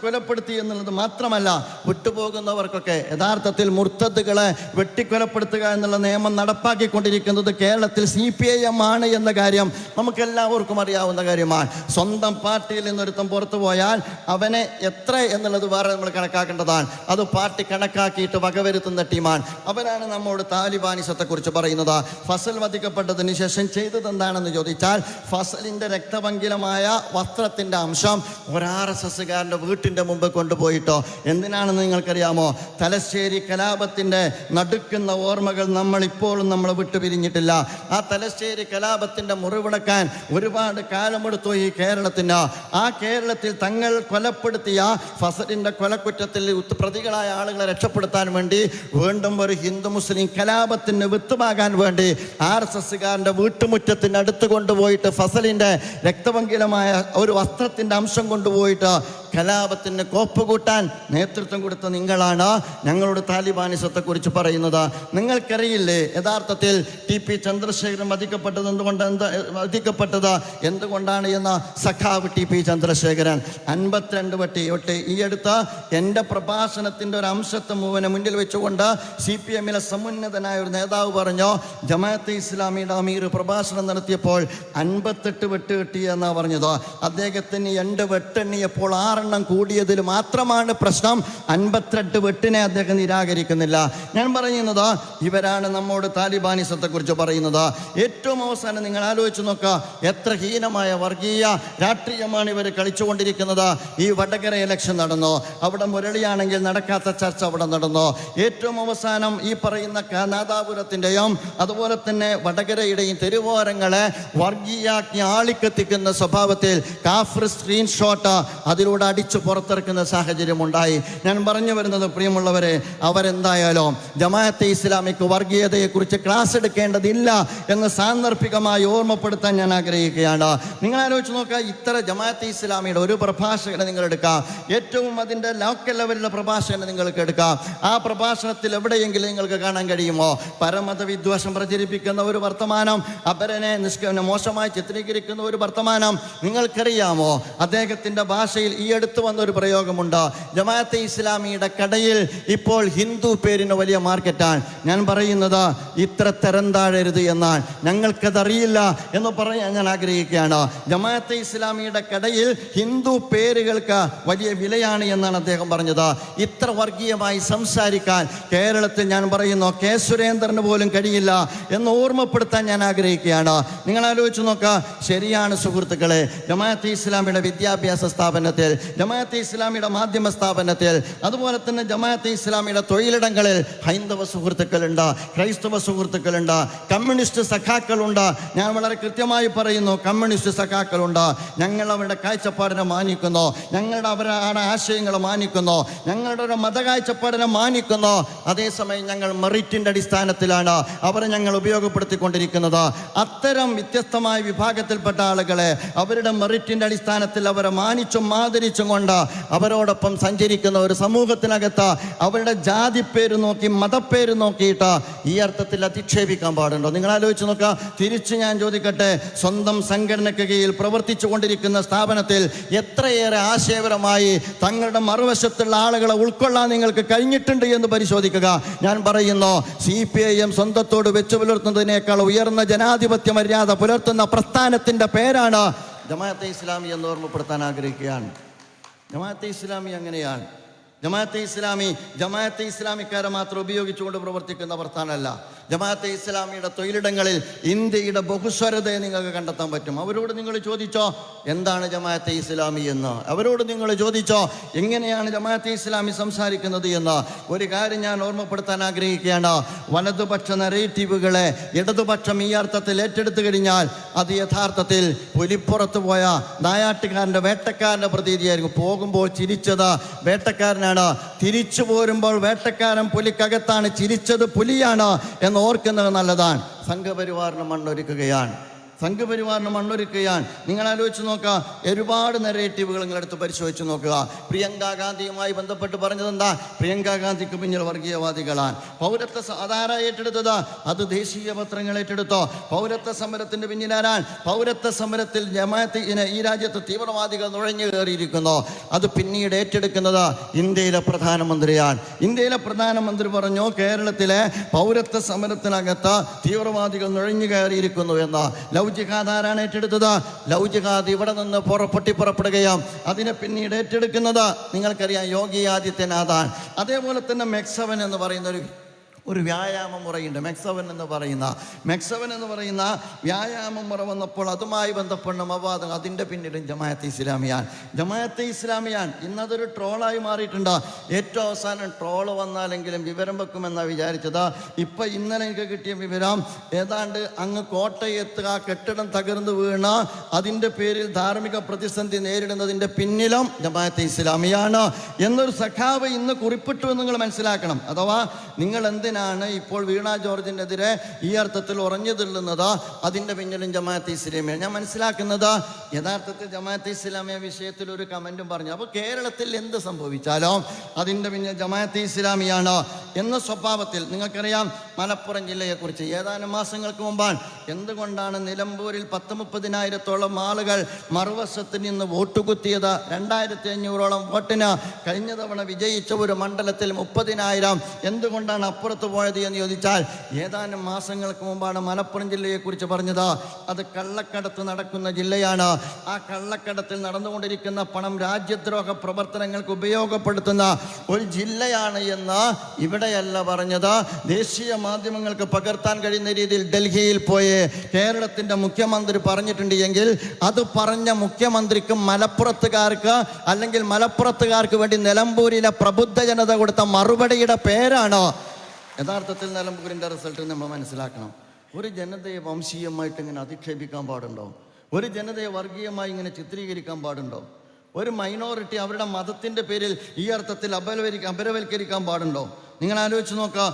കൊലപ്പെടുത്തി എന്നുള്ളത് മാത്രമല്ല, വിട്ടുപോകുന്നവർക്കൊക്കെ യഥാർത്ഥത്തിൽ മുർത്തദ്ദുകളെ വെട്ടിക്കൊലപ്പെടുത്തുക എന്നുള്ള നിയമം നടപ്പാക്കിക്കൊണ്ടിരിക്കുന്നത് കേരളത്തിൽ CPIM ആണ് എന്ന കാര്യം നമുക്കെല്ലാവർക്കും അറിയാവുന്ന കാര്യമാണ്. സ്വന്തം പാർട്ടിയിൽ നിന്നൊരുത്തം പുറത്തു പോയാൽ അവനെ എത്ര എന്നുള്ളത് വേറെ നമ്മൾ കണക്കാക്കേണ്ടതാണ്. അത് പാർട്ടി കണക്കാക്കിയിട്ട് വകവരുത്തുന്ന ടീമാണ്. അവരാണ് നമ്മോട് താലിബാനിസത്തെ കുറിച്ച് പറയുന്നത്. ഫസൽ വധിക്കപ്പെട്ടതിന് ശേഷം ചെയ്തത് എന്താണെന്ന് ചോദിച്ചാൽ, ഫസലിൻ്റെ രക്തപങ്കിലമായ വസ്ത്രത്തിൻ്റെ അംശം ഒരു RSSകാരൻ്റെ വീട്ടിൻ്റെ മുമ്പ് കൊണ്ടുപോയിട്ടോ. എന്തിനാണെന്ന് നിങ്ങൾക്കറിയാമോ? തലശ്ശേരി കലാപത്തിൻ്റെ നടുക്കുന്ന ഓർമ്മകൾ നമ്മളിപ്പോഴും നമ്മളെ വിട്ടുപിരിഞ്ഞിട്ടില്ല. ആ തലശ്ശേരി കലാപത്തിൻ്റെ മുറിവിളക്കാൻ ഒരുപാട് കാലമെടുത്തു ഈ കേരളത്തിൽ കേരളത്തിന്. ആ കേരളത്തിൽ തങ്ങൾ കൊലപ്പെടുത്തിയ ഫസലിൻ്റെ കൊലക്കുറ്റത്തിൽ പ്രതികളായ ആളുകളെ രക്ഷപ്പെടുത്താൻ വേണ്ടി വീണ്ടും ഒരു ഹിന്ദു മുസ്ലിം കലാപത്തിന് വിത്തുമാകാൻ വേണ്ടി RSSകാരൻ്റെ വീട്ടുമുറ്റത്തിന് അടുത്ത് കൊണ്ടുപോയിട്ട് ഫസലിൻ്റെ രക്തപങ്കിലമായ ഒരു വസ്ത്രത്തിൻ്റെ അംശം കൊണ്ടുപോയിട്ട് കലാപത്തിന് കോപ്പ് കൂട്ടാൻ നേതൃത്വം കൊടുത്ത നിങ്ങളാണ് ഞങ്ങളോട് താലിബാനിസത്തെക്കുറിച്ച് പറയുന്നത്. നിങ്ങൾക്കറിയില്ലേ യഥാർത്ഥത്തിൽ TP ചന്ദ്രശേഖരൻ വധിക്കപ്പെട്ടത് എന്തുകൊണ്ടാണ് എന്ന്? സഖാവ് TP ചന്ദ്രശേഖരൻ 52 വട്ടി ഈ അടുത്ത് എൻ്റെ പ്രഭാഷണത്തിൻ്റെ ഒരു അംശത്തെ മുന്നിൽ വെച്ചുകൊണ്ട് CPM-ലെ സമുന്നതനായ ഒരു നേതാവ് പറഞ്ഞു, ജമാഅത്തെ ഇസ്ലാമിയുടെ അമീർ പ്രഭാഷണം നടത്തിയപ്പോൾ 58 വെട്ട് കിട്ടി എന്നാണ് പറഞ്ഞത്. അദ്ദേഹത്തിന് 2 വെട്ടെണ്ണിയപ്പോൾ 6 എണ്ണം കൂടിയതിൽ മാത്രമാണ് പ്രശ്നം. 58 വെട്ടിനെ അദ്ദേഹം നിരാകരിക്കുന്നില്ല. ഞാൻ പറയുന്നത് ഇവരാണ് നമ്മോട് താലിബാനിസത്തെക്കുറിച്ച് പറയുന്നത്. ഏറ്റവും അവസാനം നിങ്ങൾ ആലോചിച്ച് നോക്കുക, എത്ര ഹീനമായ വർഗീയ രാഷ്ട്രീയമാണ് ഇവർ കളിച്ചുകൊണ്ടിരിക്കുന്നത്. ഈ വടകര ഇലക്ഷൻ നടന്നു, അവിടെ മുരളിയാണെങ്കിൽ നടക്കാത്ത ചർച്ച അവിടെ നടന്നു. ഏറ്റവും അവസാനം ഈ പറയുന്ന നാദാപുരത്തിൻ്റെയും അതുപോലെ തന്നെ വടകരയുടെയും തെരുവോരങ്ങളെ വർഗീയാജ്ഞ ആളിക്കത്തിക്കുന്ന സ്വഭാവത്തിൽ കാഫർ സ്ക്രീൻഷോട്ട് അതിലൂടെ അടിച്ചു പുറത്തിറക്കുന്ന സാഹചര്യം ഉണ്ടായി. ഞാൻ പറഞ്ഞു വരുന്നത് പ്രിയമുള്ളവരെ, അവരെന്തായാലും ജമാഅത്തെ ഇസ്ലാമിക്ക് വർഗീയതയെക്കുറിച്ച് ക്ലാസ് എടുക്കേണ്ടതില്ല എന്ന് സാന്ദർഭികമായി ഓർമ്മപ്പെടുത്താൻ ഞാൻ ആഗ്രഹിക്കുകയാണ്. നിങ്ങൾ ആലോചിച്ച് നോക്കുക, ഇത്ര ജമാഅത്തെ ഇസ്ലാമിയുടെ ഒരു പ്രഭാഷകനെ നിങ്ങൾ എടുക്കാം, ഏറ്റവും അതിൻ്റെ ലോക്കൽ ലെവലിലെ പ്രഭാഷകനെ നിങ്ങൾക്ക് എടുക്കാം. ആ പ്രഭാഷണത്തിൽ എവിടെയെങ്കിലും നിങ്ങൾക്ക് കാണാൻ കഴിയുമോ പരമത വിദ്വേഷം പ്രചരിപ്പിക്കുന്ന ഒരു വർത്തമാനം, അപരനെ മോശമായി ചിത്രീകരിക്കുന്ന ഒരു വർത്തമാനം? നിങ്ങൾക്കറിയാമോ അദ്ദേഹത്തിൻ്റെ ഭാഷയിൽ ഈ അടുത്ത് വന്നൊരു പ്രയോഗമുണ്ട്, ജമാഅത്തെ ഇസ്ലാമിയുടെ കടയിൽ ഇപ്പോൾ ഹിന്ദു പേരിന് വലിയ മാർക്കറ്റാണ്. ഞാൻ പറയുന്നത് ഇത്ര തരം താഴരുത് എന്നാൽ ഞങ്ങൾക്കതറിയില്ല എന്ന് പറയാൻ ഞാൻ ആഗ്രഹിക്കുകയാണ്. ജമാഅത്തെ ഇസ്ലാമിയുടെ കടയിൽ ഹിന്ദു പേരുകൾക്ക് വലിയ വിലയാണ് എന്നാണ് അദ്ദേഹം പറഞ്ഞത്. ഇത്ര വർഗീയമായി സംസാരിക്കാൻ കേരളത്തിൽ ഞാൻ പറയുന്നു കെ സുരേന്ദ്രന് പോലും കഴിയില്ല എന്ന് ഓർമ്മപ്പെടുത്താൻ ഞാൻ ആഗ്രഹിക്കുകയാണ്. നിങ്ങൾ ആലോചിച്ച് നോക്കുക, ശരിയാണ് സുഹൃത്തുക്കളെ, ജമാഅത്തെ ഇസ്ലാമിയുടെ വിദ്യാഭ്യാസ സ്ഥാപനത്തിൽ, ജമാഅത്തെ ഇസ്ലാമിയുടെ മാധ്യമ സ്ഥാപനത്തിൽ, അതുപോലെ തന്നെ ജമാഅത്തെ ഇസ്ലാമിയുടെ തൊഴിലിടങ്ങളിൽ ഹൈന്ദവ സുഹൃത്തുക്കളുണ്ട്, ക്രൈസ്തവ സുഹൃത്തുക്കളുണ്ട്, കമ്മ്യൂണിസ്റ്റ് സഖാക്കളുണ്ട്. ഞാൻ വളരെ കൃത്യമായി പറയുന്നു, കമ്മ്യൂണിസ്റ്റ് സഖാക്കളുണ്ട്. ഞങ്ങൾ അവരുടെ കാഴ്ചപ്പാടിനെ മാനിക്കുന്നു, അവരുടെ ആശയങ്ങളെ മാനിക്കുന്നു, ഞങ്ങളുടെ മത കാഴ്ചപ്പാടിനെ മാനിക്കുന്നു. അതേസമയം ഞങ്ങൾ മെറിറ്റിൻ്റെ അടിസ്ഥാനത്തിലാണ് അവരെ ഞങ്ങൾ ഉപയോഗപ്പെടുത്തിക്കൊണ്ടിരിക്കുന്നത്. അത്തരം വ്യത്യസ്തമായ വിഭാഗത്തിൽപ്പെട്ട ആളുകളെ അവരുടെ മെറിറ്റിൻ്റെ അടിസ്ഥാനത്തിൽ അവരെ മാനിച്ചും ആദരിച്ചും കൊണ്ട് അവരോടൊപ്പം സഞ്ചരിക്കുന്ന ഒരു സമൂഹത്തിനകത്ത് അവരുടെ ജാതി പേര് നോക്കി മതപ്പേര് നോക്കിയിട്ട് ഈ അർത്ഥത്തിൽ അധിക്ഷേപിക്കാൻ പാടുണ്ടോ? നിങ്ങൾ ആലോചിച്ച് നോക്കുക. തിരിച്ച് ഞാൻ ചോദിക്കട്ടെ, സ്വന്തം സംഘടനയ്ക്ക് കീഴിൽ പ്രവർത്തിച്ചു കൊണ്ടിരിക്കുന്ന സ്ഥാപനത്തിൽ എത്രയേറെ ആശയപരമായി തങ്ങളുടെ മറുവശത്തുള്ള ആളുകളെ ഉൾക്കൊള്ളാൻ നിങ്ങൾക്ക് കഴിഞ്ഞിട്ടുണ്ട് എന്ന് പരിശോധിക്കുക. ഞാൻ പറയുന്നു, CPIM സ്വന്തത്തോട് വെച്ചു പുലർത്തുന്നതിനേക്കാൾ ഉയർന്ന ജനാധിപത്യ മര്യാദ പുലർത്തുന്ന പ്രസ്ഥാനത്തിൻ്റെ പേരാണ് ജമാഅത്തെ ഇസ്ലാമി എന്ന് ഓർമ്മപ്പെടുത്താൻ ആഗ്രഹിക്കുകയാണ്. ജമാഅത്തെ ഇസ്ലാമി അങ്ങനെയാണ്. ജമാഅത്തെ ഇസ്ലാമിക്കാരെ മാത്രം ഉപയോഗിച്ചുകൊണ്ട് പ്രവർത്തിക്കുന്ന പ്രസ്ഥാനമല്ല. ജമാഅത്തെ ഇസ്ലാമിയുടെ തൊഴിലിടങ്ങളിൽ ഇന്ത്യയുടെ ബഹുസ്വരതയെ നിങ്ങൾക്ക് കണ്ടെത്താൻ പറ്റും. അവരോട് നിങ്ങൾ ചോദിച്ചോ എന്താണ് ജമാഅത്തെ ഇസ്ലാമി എന്ന്, അവരോട് നിങ്ങൾ ചോദിച്ചോ എങ്ങനെയാണ് ജമാഅത്തെ ഇസ്ലാമി സംസാരിക്കുന്നത് എന്ന്. ഒരു കാര്യം ഞാൻ ഓർമ്മപ്പെടുത്താൻ ആഗ്രഹിക്കുകയാണ്, വലതുപക്ഷ നറേറ്റീവുകളെ ഇടതുപക്ഷം ഈ അർത്ഥത്തിൽ ഏറ്റെടുത്തു കഴിഞ്ഞാൽ അത് യഥാർത്ഥത്തിൽ പുലിപ്പുറത്ത് പോയ നായാട്ടുകാരൻ്റെ വേട്ടക്കാരൻ്റെ പ്രതീതിയായിരിക്കും. പോകുമ്പോൾ ചിരിച്ചത് വേട്ടക്കാരനാണ്, തിരിച്ചു പോരുമ്പോൾ വേട്ടക്കാരൻ പുലിക്കകത്താണ്, ചിരിച്ചത് പുലിയാണ് എന്ന് ഓർക്കുന്നത് നല്ലതാണ്. സംഘപരിവാറിന് മണ്ണൊരുക്കുകയാണ്. നിങ്ങൾ ആലോചിച്ച് നോക്കുക, ഒരുപാട് നെറേറ്റീവുകൾ നിങ്ങളെടുത്ത് പരിശോധിച്ച് നോക്കുക. പ്രിയങ്ക ഗാന്ധിയുമായി ബന്ധപ്പെട്ട് പറഞ്ഞത് എന്താ? പ്രിയങ്ക ഗാന്ധിക്ക് പിന്നിൽ വർഗീയവാദികളാണ്. പൗരത്വ ആരാ ഏറ്റെടുത്തത്? അത് ദേശീയ പത്രങ്ങൾ ഏറ്റെടുത്തോ. പൗരത്വ സമരത്തിന്റെ പിന്നിലാരാൻ? പൗരത്വ സമരത്തിൽ ഈ രാജ്യത്ത് തീവ്രവാദികൾ നുഴഞ്ഞു കയറിയിരിക്കുന്നു. അത് പിന്നീട് ഏറ്റെടുക്കുന്നത് ഇന്ത്യയിലെ പ്രധാനമന്ത്രിയാണ്. ഇന്ത്യയിലെ പ്രധാനമന്ത്രി പറഞ്ഞു കേരളത്തിലെ പൗരത്വ സമരത്തിനകത്ത് തീവ്രവാദികൾ നുഴഞ്ഞു കയറിയിരിക്കുന്നു എന്ന്. ലവ് ജിഹാദ് ആരാണ് ഏറ്റെടുത്തത്? ലവ് ജിഹാദ് ഇവിടെ നിന്ന് പുറപ്പെടുകയും അതിനെ പിന്നീട് ഏറ്റെടുക്കുന്നത് നിങ്ങൾക്കറിയാം യോഗി ആദിത്യനാഥാണ്. അതേപോലെ തന്നെ മെക്സവൻ എന്ന് പറയുന്ന ഒരു വ്യായാമ മുറയുണ്ട്, മെക്സവൻ എന്ന് പറയുന്ന വ്യായാമ മുറ വന്നപ്പോൾ അതുമായി ബന്ധപ്പെട്ട മവാദം, അതിൻ്റെ പിന്നിലും ജമാഅത്തെ ഇസ്ലാമിയാൻ ഇന്നതൊരു ട്രോളായി മാറിയിട്ടുണ്ട്. ഏറ്റവും അവസാനം ട്രോള് വന്നാലെങ്കിലും വിവരം വെക്കുമെന്നാണ് വിചാരിച്ചത്. ഇപ്പം ഇന്നലെ എനിക്ക് കിട്ടിയ വിവരം, ഏതാണ്ട് അങ്ങ് കോട്ടയത്ത് ആ കെട്ടിടം തകർന്നു വീണ അതിൻ്റെ പേരിൽ ധാർമ്മിക പ്രതിസന്ധി നേരിടുന്നതിൻ്റെ പിന്നിലും ജമാഅത്തെ ഇസ്ലാമിയാണ് എന്നൊരു സഖാവ് ഇന്ന് കുറിപ്പിട്ടു എന്ന് നിങ്ങൾ മനസ്സിലാക്കണം. അഥവാ നിങ്ങൾ എന്തിനാണ് ഇപ്പോൾ വീണ ജോർജിനെതിരെ ഈ അർത്ഥത്തിൽ ഉറഞ്ഞു തള്ളുന്നത്? അതിൻ്റെ പിന്നിലും ജമാഅത്തെ ഇസ്ലാമിയ. ഞാൻ മനസ്സിലാക്കുന്നത് യഥാർത്ഥത്തിൽ ജമാഅത്തെ ഇസ്ലാമിയ വിഷയത്തിൽ ഒരു കമൻറ്റും പറഞ്ഞു. അപ്പോൾ കേരളത്തിൽ എന്ത് സംഭവിച്ചാലോ അതിൻ്റെ പിന്നിൽ ജമാഅത്തെ ഇസ്ലാമിയാണ് എന്ന സ്വഭാവത്തിൽ. നിങ്ങൾക്കറിയാം മലപ്പുറം ജില്ലയെക്കുറിച്ച് ഏതാനും മാസങ്ങൾക്ക് മുമ്പാണ് എന്തുകൊണ്ടാണ് നിലമ്പൂരിൽ 10-30,000-ഓളം ആളുകൾ മറുവശത്ത് നിന്ന് വോട്ട് കുത്തിയത്? 2,500-ഓളം വോട്ടിന് കഴിഞ്ഞ തവണ വിജയിച്ച ഒരു മണ്ഡലത്തിൽ 30,000 എന്തുകൊണ്ടാണ് അപ്പുറത്ത് പോയത് എന്ന് ചോദിച്ചാൽ, ഏതാനും മാസങ്ങൾക്ക് മുമ്പാണ് മലപ്പുറം ജില്ലയെക്കുറിച്ച് പറഞ്ഞത്. അത് കള്ളക്കടത്ത് നടക്കുന്ന ജില്ലയാണ്. ആ കള്ളക്കടത്തിൽ നടന്നുകൊണ്ടിരിക്കുന്ന പണം രാജ്യദ്രോഹ പ്രവർത്തനങ്ങൾക്ക് ഉപയോഗപ്പെടുത്തുന്ന ഒരു ജില്ലയാണ് എന്ന് ഇവിടെയല്ല പറഞ്ഞത്. ദേശീയ മാധ്യമങ്ങൾക്ക് പകർത്താൻ കഴിയുന്ന രീതിയിൽ ഡൽഹിയിൽ പോയി കേരളത്തിൻ്റെ മുഖ്യമന്ത്രി പറഞ്ഞിട്ടുണ്ട് എങ്കിൽ അത് പറഞ്ഞ മുഖ്യമന്ത്രിക്ക് മലപ്പുറത്തുകാർക്ക് അല്ലെങ്കിൽ മലപ്പുറത്തുകാർക്ക് വേണ്ടി നിലമ്പൂരിലെ പ്രബുദ്ധ ജനത കൊടുത്ത മറുപടിയുടെ പേരാണ് യഥാർത്ഥത്തിൽ നിലമ്പൂരിൻ്റെ റിസൾട്ട്. നമ്മൾ മനസ്സിലാക്കണം, ഒരു ജനതയെ വംശീയമായിട്ട് ഇങ്ങനെ അധിക്ഷേപിക്കാൻ പാടുണ്ടോ? ഒരു ജനതയെ വർഗീയമായി ഇങ്ങനെ ചിത്രീകരിക്കാൻ പാടുണ്ടോ? ഒരു മൈനോറിറ്റി അവരുടെ മതത്തിൻ്റെ പേരിൽ ഈ അർത്ഥത്തിൽ അപരവൽക്കരിക്കാൻ പാടുണ്ടോ? നിങ്ങൾ ആലോചിച്ച് നോക്കുക.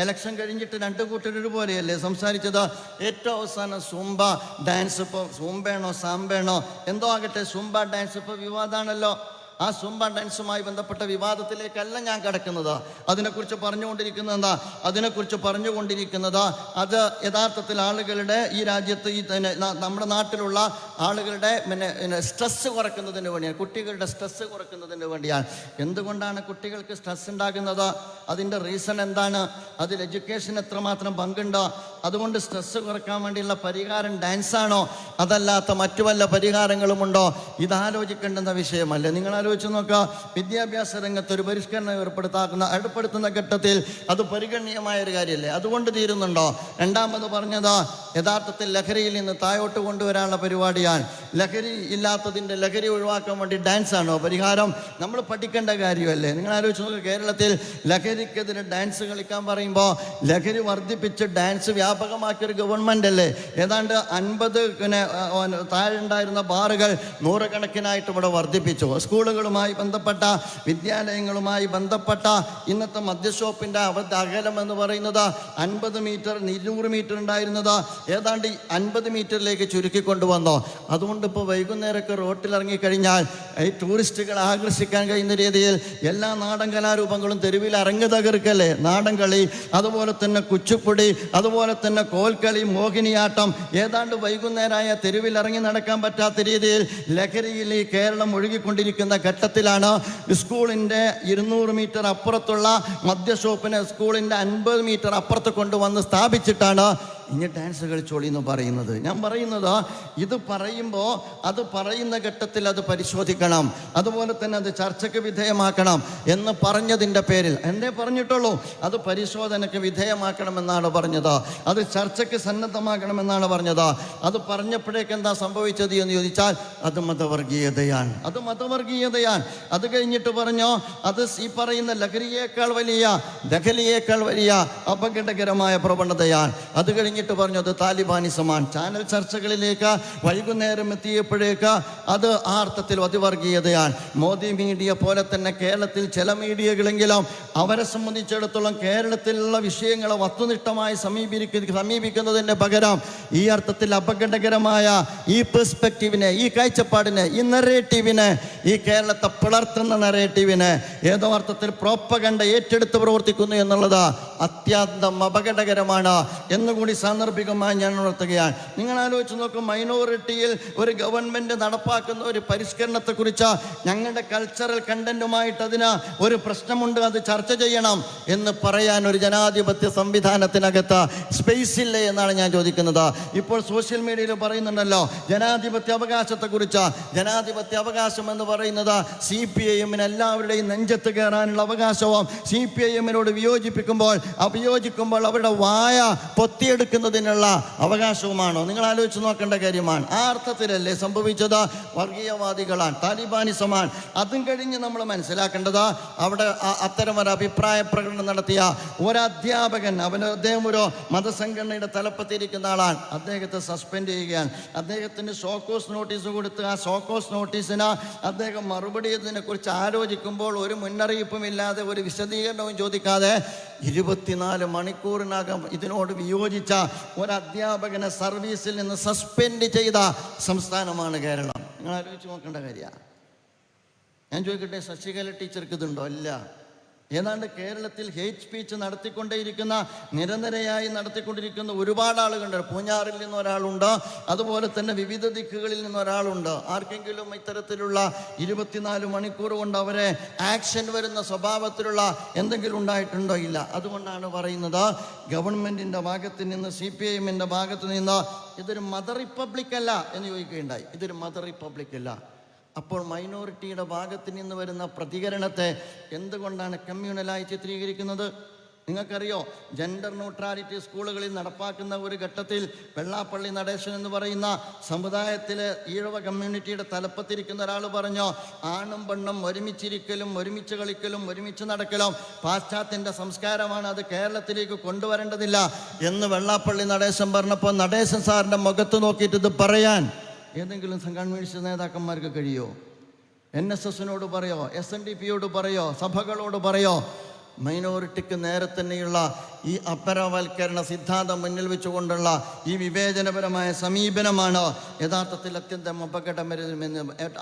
എലക്ഷൻ കഴിഞ്ഞിട്ട് രണ്ട് കൂട്ടരൊരു പോലെയല്ലേ സംസാരിച്ചത്? ഏറ്റവും അവസാനം സൂംബ ഡാൻസ്, ഇപ്പോൾ സൂംബയാണോ സാംബയാണോ എന്തോ ആകട്ടെ, സൂംബ ഡാൻസ് ഇപ്പോൾ വിവാദമാണല്ലോ. ആ സൂംബ ഡാൻസുമായി ബന്ധപ്പെട്ട വിവാദത്തിലേക്കല്ല ഞാൻ കിടക്കുന്നത്. അതിനെക്കുറിച്ച് പറഞ്ഞുകൊണ്ടിരിക്കുന്നത് അത് യഥാർത്ഥത്തിൽ ആളുകളുടെ ഈ രാജ്യത്ത് ഈ നമ്മുടെ നാട്ടിലുള്ള ആളുകളുടെ സ്ട്രെസ് കുറയ്ക്കുന്നതിന് വേണ്ടിയാണ്, കുട്ടികളുടെ സ്ട്രെസ് കുറയ്ക്കുന്നതിന് വേണ്ടിയാണ്. എന്തുകൊണ്ടാണ് കുട്ടികൾക്ക് സ്ട്രെസ് ഉണ്ടാകുന്നത്? അതിൻ്റെ റീസൺ എന്താണ്? അതിൽ എഡ്യൂക്കേഷൻ എത്രമാത്രം പങ്കുണ്ടോ? അതുകൊണ്ട് സ്ട്രെസ് കുറയ്ക്കാൻ വേണ്ടിയുള്ള പരിഹാരം ഡാൻസാണോ? അതല്ലാത്ത മറ്റു വല്ല പരിഹാരങ്ങളുമുണ്ടോ? ഇതാലോചിക്കേണ്ടുന്ന വിഷയമല്ലേ? നിങ്ങൾ ആലോചിച്ച് നോക്കുക. വിദ്യാഭ്യാസ രംഗത്ത് ഒരു പരിഷ്കരണം ഏർപ്പെടുത്തുന്ന ഘട്ടത്തിൽ അത് പരിഗണനീയമായ ഒരു കാര്യമല്ലേ? അതുകൊണ്ട് തീരുന്നുണ്ടോ? രണ്ടാമത് പറഞ്ഞത് യഥാർത്ഥത്തിൽ ലഹരിയിൽ നിന്ന് താഴോട്ട് കൊണ്ടുവരാനുള്ള പരിപാടിയാണ്. ലഹരി ഇല്ലാത്തതിൻ്റെ ലഹരി ഒഴിവാക്കാൻ വേണ്ടി ഡാൻസാണോ പരിഹാരം? നമ്മൾ പഠിക്കേണ്ട കാര്യമല്ലേ? നിങ്ങൾ ആലോചിച്ച് നോക്കുക. കേരളത്തിൽ ലഹരിക്കെതിരെ ഡാൻസ് കളിക്കാൻ പറയുമ്പോൾ ലഹരി വർദ്ധിപ്പിച്ച് ഡാൻസ് വ്യാപകമാക്കിയൊരു ഗവൺമെൻറ് അല്ലേ? ഏതാണ്ട് 50 താഴെ ഉണ്ടായിരുന്ന ബാറുകൾ 100 ഇവിടെ വർദ്ധിപ്പിച്ചു. സ്കൂളുകളുമായി ബന്ധപ്പെട്ട വിദ്യാലയങ്ങളുമായി ബന്ധപ്പെട്ട ഇന്നത്തെ മദ്യഷോപ്പിൻ്റെ അകലം എന്ന് പറയുന്നത് 50 മീറ്റർ 200 മീറ്റർ ഉണ്ടായിരുന്നത് ഏതാണ്ട് 50 മീറ്ററിലേക്ക് ചുരുക്കിക്കൊണ്ടുവന്നോ. അതുകൊണ്ട് ഇപ്പോൾ വൈകുന്നേരമൊക്കെ റോട്ടിലിറങ്ങിക്കഴിഞ്ഞാൽ ഈ ടൂറിസ്റ്റുകൾ ആകർഷിക്കാൻ കഴിയുന്ന രീതിയിൽ എല്ലാ നാടൻ കലാരൂപങ്ങളും തെരുവിൽ അരങ്ങ് തകർക്കല്ലേ? നാടൻ കളി, അതുപോലെ തന്നെ കുച്ചിപ്പുടി, അതുപോലെ തന്നെ കോൽക്കളി, മോഹിനിയാട്ടം, ഏതാണ്ട് വൈകുന്നേരമായ തെരുവിൽ ഇറങ്ങി നടക്കാൻ പറ്റാത്ത രീതിയിൽ ലഹരിയിൽ ഈ കേരളം ഒഴുകിക്കൊണ്ടിരിക്കുന്ന ഘട്ടത്തിലാണ് സ്കൂളിൻ്റെ 200 മീറ്റർ അപ്പുറത്തുള്ള മദ്യഷോപ്പിനെ സ്കൂളിൻ്റെ 50 മീറ്റർ അപ്പുറത്ത് കൊണ്ടുവന്ന് സ്ഥാപിച്ചിട്ടാണ് ഇനി ഡാൻസ് കളിച്ചോളി എന്ന് പറയുന്നത്. ഞാൻ പറയുന്നത് ഇത് പറയുമ്പോൾ അത് പറയുന്ന ഘട്ടത്തിൽ അത് പരിശോധിക്കണം, അതുപോലെ തന്നെ അത് ചർച്ചയ്ക്ക് വിധേയമാക്കണം എന്ന് പറഞ്ഞതിൻ്റെ പേരിൽ എന്തേ പറഞ്ഞിട്ടുള്ളൂ? അത് പരിശോധനയ്ക്ക് വിധേയമാക്കണമെന്നാണ് പറഞ്ഞത്. അത് ചർച്ചയ്ക്ക് സന്നദ്ധമാക്കണമെന്നാണ് പറഞ്ഞത്. അത് പറഞ്ഞപ്പോഴേക്ക് എന്താ സംഭവിച്ചത് എന്ന് ചോദിച്ചാൽ അത് മതവർഗീയതയാണ്. അത് കഴിഞ്ഞിട്ട് പറഞ്ഞോ അത് ഈ പറയുന്ന ലഹരിയേക്കാൾ വലിയ അപകടകരമായ പ്രവണതയാണ്. അത് കഴിഞ്ഞിട്ട് പറഞ്ഞു അത് താലിബാനിസമാണ്. ചാനൽ ചർച്ചകളിലേക്ക് വൈകുന്നേരം എത്തിയപ്പോഴേക്ക് അത് ആ അർത്ഥത്തിൽ അതിവർഗീയതയാണ്. മോദി മീഡിയ പോലെ തന്നെ കേരളത്തിൽ ചില മീഡിയകളെങ്കിലും അവരെ സംബന്ധിച്ചിടത്തോളം കേരളത്തിലുള്ള വിഷയങ്ങളെ വസ്തുനിഷ്ഠമായി സമീപിക്കുന്നതിൻ്റെ പകരം ഈ അർത്ഥത്തിൽ അപകടകരമായ ഈ പെർസ്പെക്റ്റീവിനെ, ഈ കാഴ്ചപ്പാടിനെ, ഈ നെറേറ്റീവിനെ, ഈ കേരളത്തെ പിളർത്തുന്ന നെറേറ്റീവിനെ ഏതോ അർത്ഥത്തിൽ പ്രോപ്പഗണ്ട ഏറ്റെടുത്ത് പ്രവർത്തിക്കുന്നു എന്നുള്ളത് അത്യന്തം അപകടകരമാണ് എന്നുകൂടി സാന്ദർഭികമായി ഞാൻ ഉണർത്തുകയാണ്. നിങ്ങൾ ആലോചിച്ച് നോക്കും, മൈനോറിറ്റിയിൽ ഒരു ഗവൺമെൻറ് നടപ്പാക്കുന്ന ഒരു പരിഷ്കരണത്തെക്കുറിച്ച് ഞങ്ങളുടെ കൾച്ചറൽ കണ്ടന്റുമായിട്ട് അതിന് ഒരു പ്രശ്നമുണ്ട്, അത് ചർച്ച ചെയ്യണം എന്ന് പറയാൻ ഒരു ജനാധിപത്യ സംവിധാനത്തിനകത്ത് സ്പേസ് ഇല്ലേ എന്നാണ് ഞാൻ ചോദിക്കുന്നത്. ഇപ്പോൾ സോഷ്യൽ മീഡിയയിൽ പറയുന്നുണ്ടല്ലോ ജനാധിപത്യ അവകാശത്തെക്കുറിച്ച്. ജനാധിപത്യ അവകാശം എന്ന് പറയുന്നത് CPIM എല്ലാവരുടെയും നെഞ്ചത്ത് കയറാനുള്ള അവകാശവും CPIM വിയോജിക്കുമ്പോൾ അവരുടെ വായ പൊത്തിയെടുക്കുന്നതിനുള്ള അവകാശവുമാണോ? നിങ്ങൾ ആലോചിച്ച് നോക്കേണ്ട കാര്യമാണ്. ആ അർത്ഥത്തിലല്ലേ സംഭവിച്ചത്? വർഗീയവാദികളാണ്, താലിബാനിസമാണ്. അതും കഴിഞ്ഞ് നമ്മൾ മനസ്സിലാക്കേണ്ടത് അവിടെ അത്തരമൊരു അഭിപ്രായ പ്രകടനം നടത്തിയ ഒരധ്യാപകൻ, അദ്ദേഹം ഒരു മതസംഘടനയുടെ തലപ്പത്തിരിക്കുന്ന ആളാണ്, അദ്ദേഹത്തെ സസ്പെൻഡ് ചെയ്യുകയാണ്. അദ്ദേഹത്തിന് ഷോക്കോസ് നോട്ടീസ് കൊടുത്ത് ആ ഷോക്കോസ് നോട്ടീസിന് അദ്ദേഹം മറുപടി ഇതിനെ കുറിച്ച് ആലോചിക്കുമ്പോൾ ഒരു മുന്നറിയിപ്പുമില്ലാതെ ഒരു വിശദീകരണവും ചോദിക്കാതെ 24 മണിക്കൂറിനകം ഇതിനോട് വിയോജിച്ച ഒരു അധ്യാപകനെ സർവീസിൽ നിന്ന് സസ്പെൻഡ് ചെയ്ത സംസ്ഥാനമാണ് കേരളം. നിങ്ങൾ ആലോചിച്ച് നോക്കേണ്ട കാര്യമാണ്. ഞാൻ ചോദിക്കട്ടെ, ശശികല ടീച്ചർക്ക് ഇതുണ്ടോ? അല്ല. ഏതാണ്ട് കേരളത്തിൽ ഹേറ്റ് സ്പീച്ച് നിരന്തരമായി നടത്തിക്കൊണ്ടിരിക്കുന്ന ഒരുപാട് ആളുകളുണ്ട്. പൂഞ്ഞാറിൽ നിന്ന് ഒരാളുണ്ട്, അതുപോലെ തന്നെ വിവിധ ദിക്കുകളിൽ നിന്ന് ഒരാളുണ്ട്. ആർക്കെങ്കിലും ഇത്തരത്തിലുള്ള 24 മണിക്കൂർ കൊണ്ട് അവരെ ആക്ഷൻ വരുന്ന സ്വഭാവത്തിലുള്ള എന്തെങ്കിലും ഉണ്ടായിട്ടുണ്ടോ? ഇല്ല. അതുകൊണ്ടാണ് പറയുന്നത് ഗവൺമെൻറ്റിൻ്റെ ഭാഗത്ത് നിന്ന്, CPIM ഭാഗത്ത് നിന്ന് ഇതൊരു മദർ റിപ്പബ്ലിക് അല്ല എന്ന് ചോദിക്കുകയുണ്ടായി. ഇതൊരു മദർ റിപ്പബ്ലിക് അല്ല. അപ്പോൾ മൈനോറിറ്റിയുടെ ഭാഗത്ത് നിന്ന് വരുന്ന പ്രതികരണത്തെ എന്തുകൊണ്ടാണ് കമ്മ്യൂണലായി ചിത്രീകരിക്കുന്നത്? നിങ്ങൾക്കറിയോ, ജെൻഡർ ന്യൂട്രാലിറ്റി സ്കൂളുകളിൽ നടപ്പാക്കുന്ന ഒരു ഘട്ടത്തിൽ വെള്ളാപ്പള്ളി നടേശൻ എന്ന് പറയുന്ന സമുദായത്തിലെ ഈഴവ കമ്മ്യൂണിറ്റിയുടെ തലപ്പത്തിരിക്കുന്ന ഒരാൾ പറഞ്ഞു, ആണും പെണ്ണും ഒരുമിച്ചിരിക്കലും ഒരുമിച്ച് കളിക്കലും ഒരുമിച്ച് നടക്കലും പാശ്ചാത്യൻ്റെ സംസ്കാരമാണ്, അത് കേരളത്തിലേക്ക് കൊണ്ടുവരേണ്ടതില്ല എന്ന് വെള്ളാപ്പള്ളി നടേശൻ പറഞ്ഞപ്പോൾ നടേശൻ സാറിൻ്റെ മുഖത്ത് നോക്കിയിട്ട് ഇത് പറയാൻ ഏതെങ്കിലും കമ്മ്യൂണിസ്റ്റ് നേതാക്കന്മാർക്ക് കഴിയോ? NSSനോട് പറയോ? SNDPയോട് പറയോ? സഭകളോട് പറയോ? മൈനോറിറ്റിക്ക് നേരെ തന്നെയുള്ള ഈ അപരവൽക്കരണ സിദ്ധാന്തം മുന്നിൽ വെച്ചുകൊണ്ടുള്ള ഈ വിവേചനപരമായ സമീപനമാണ് യഥാർത്ഥത്തിൽ അത്യന്തം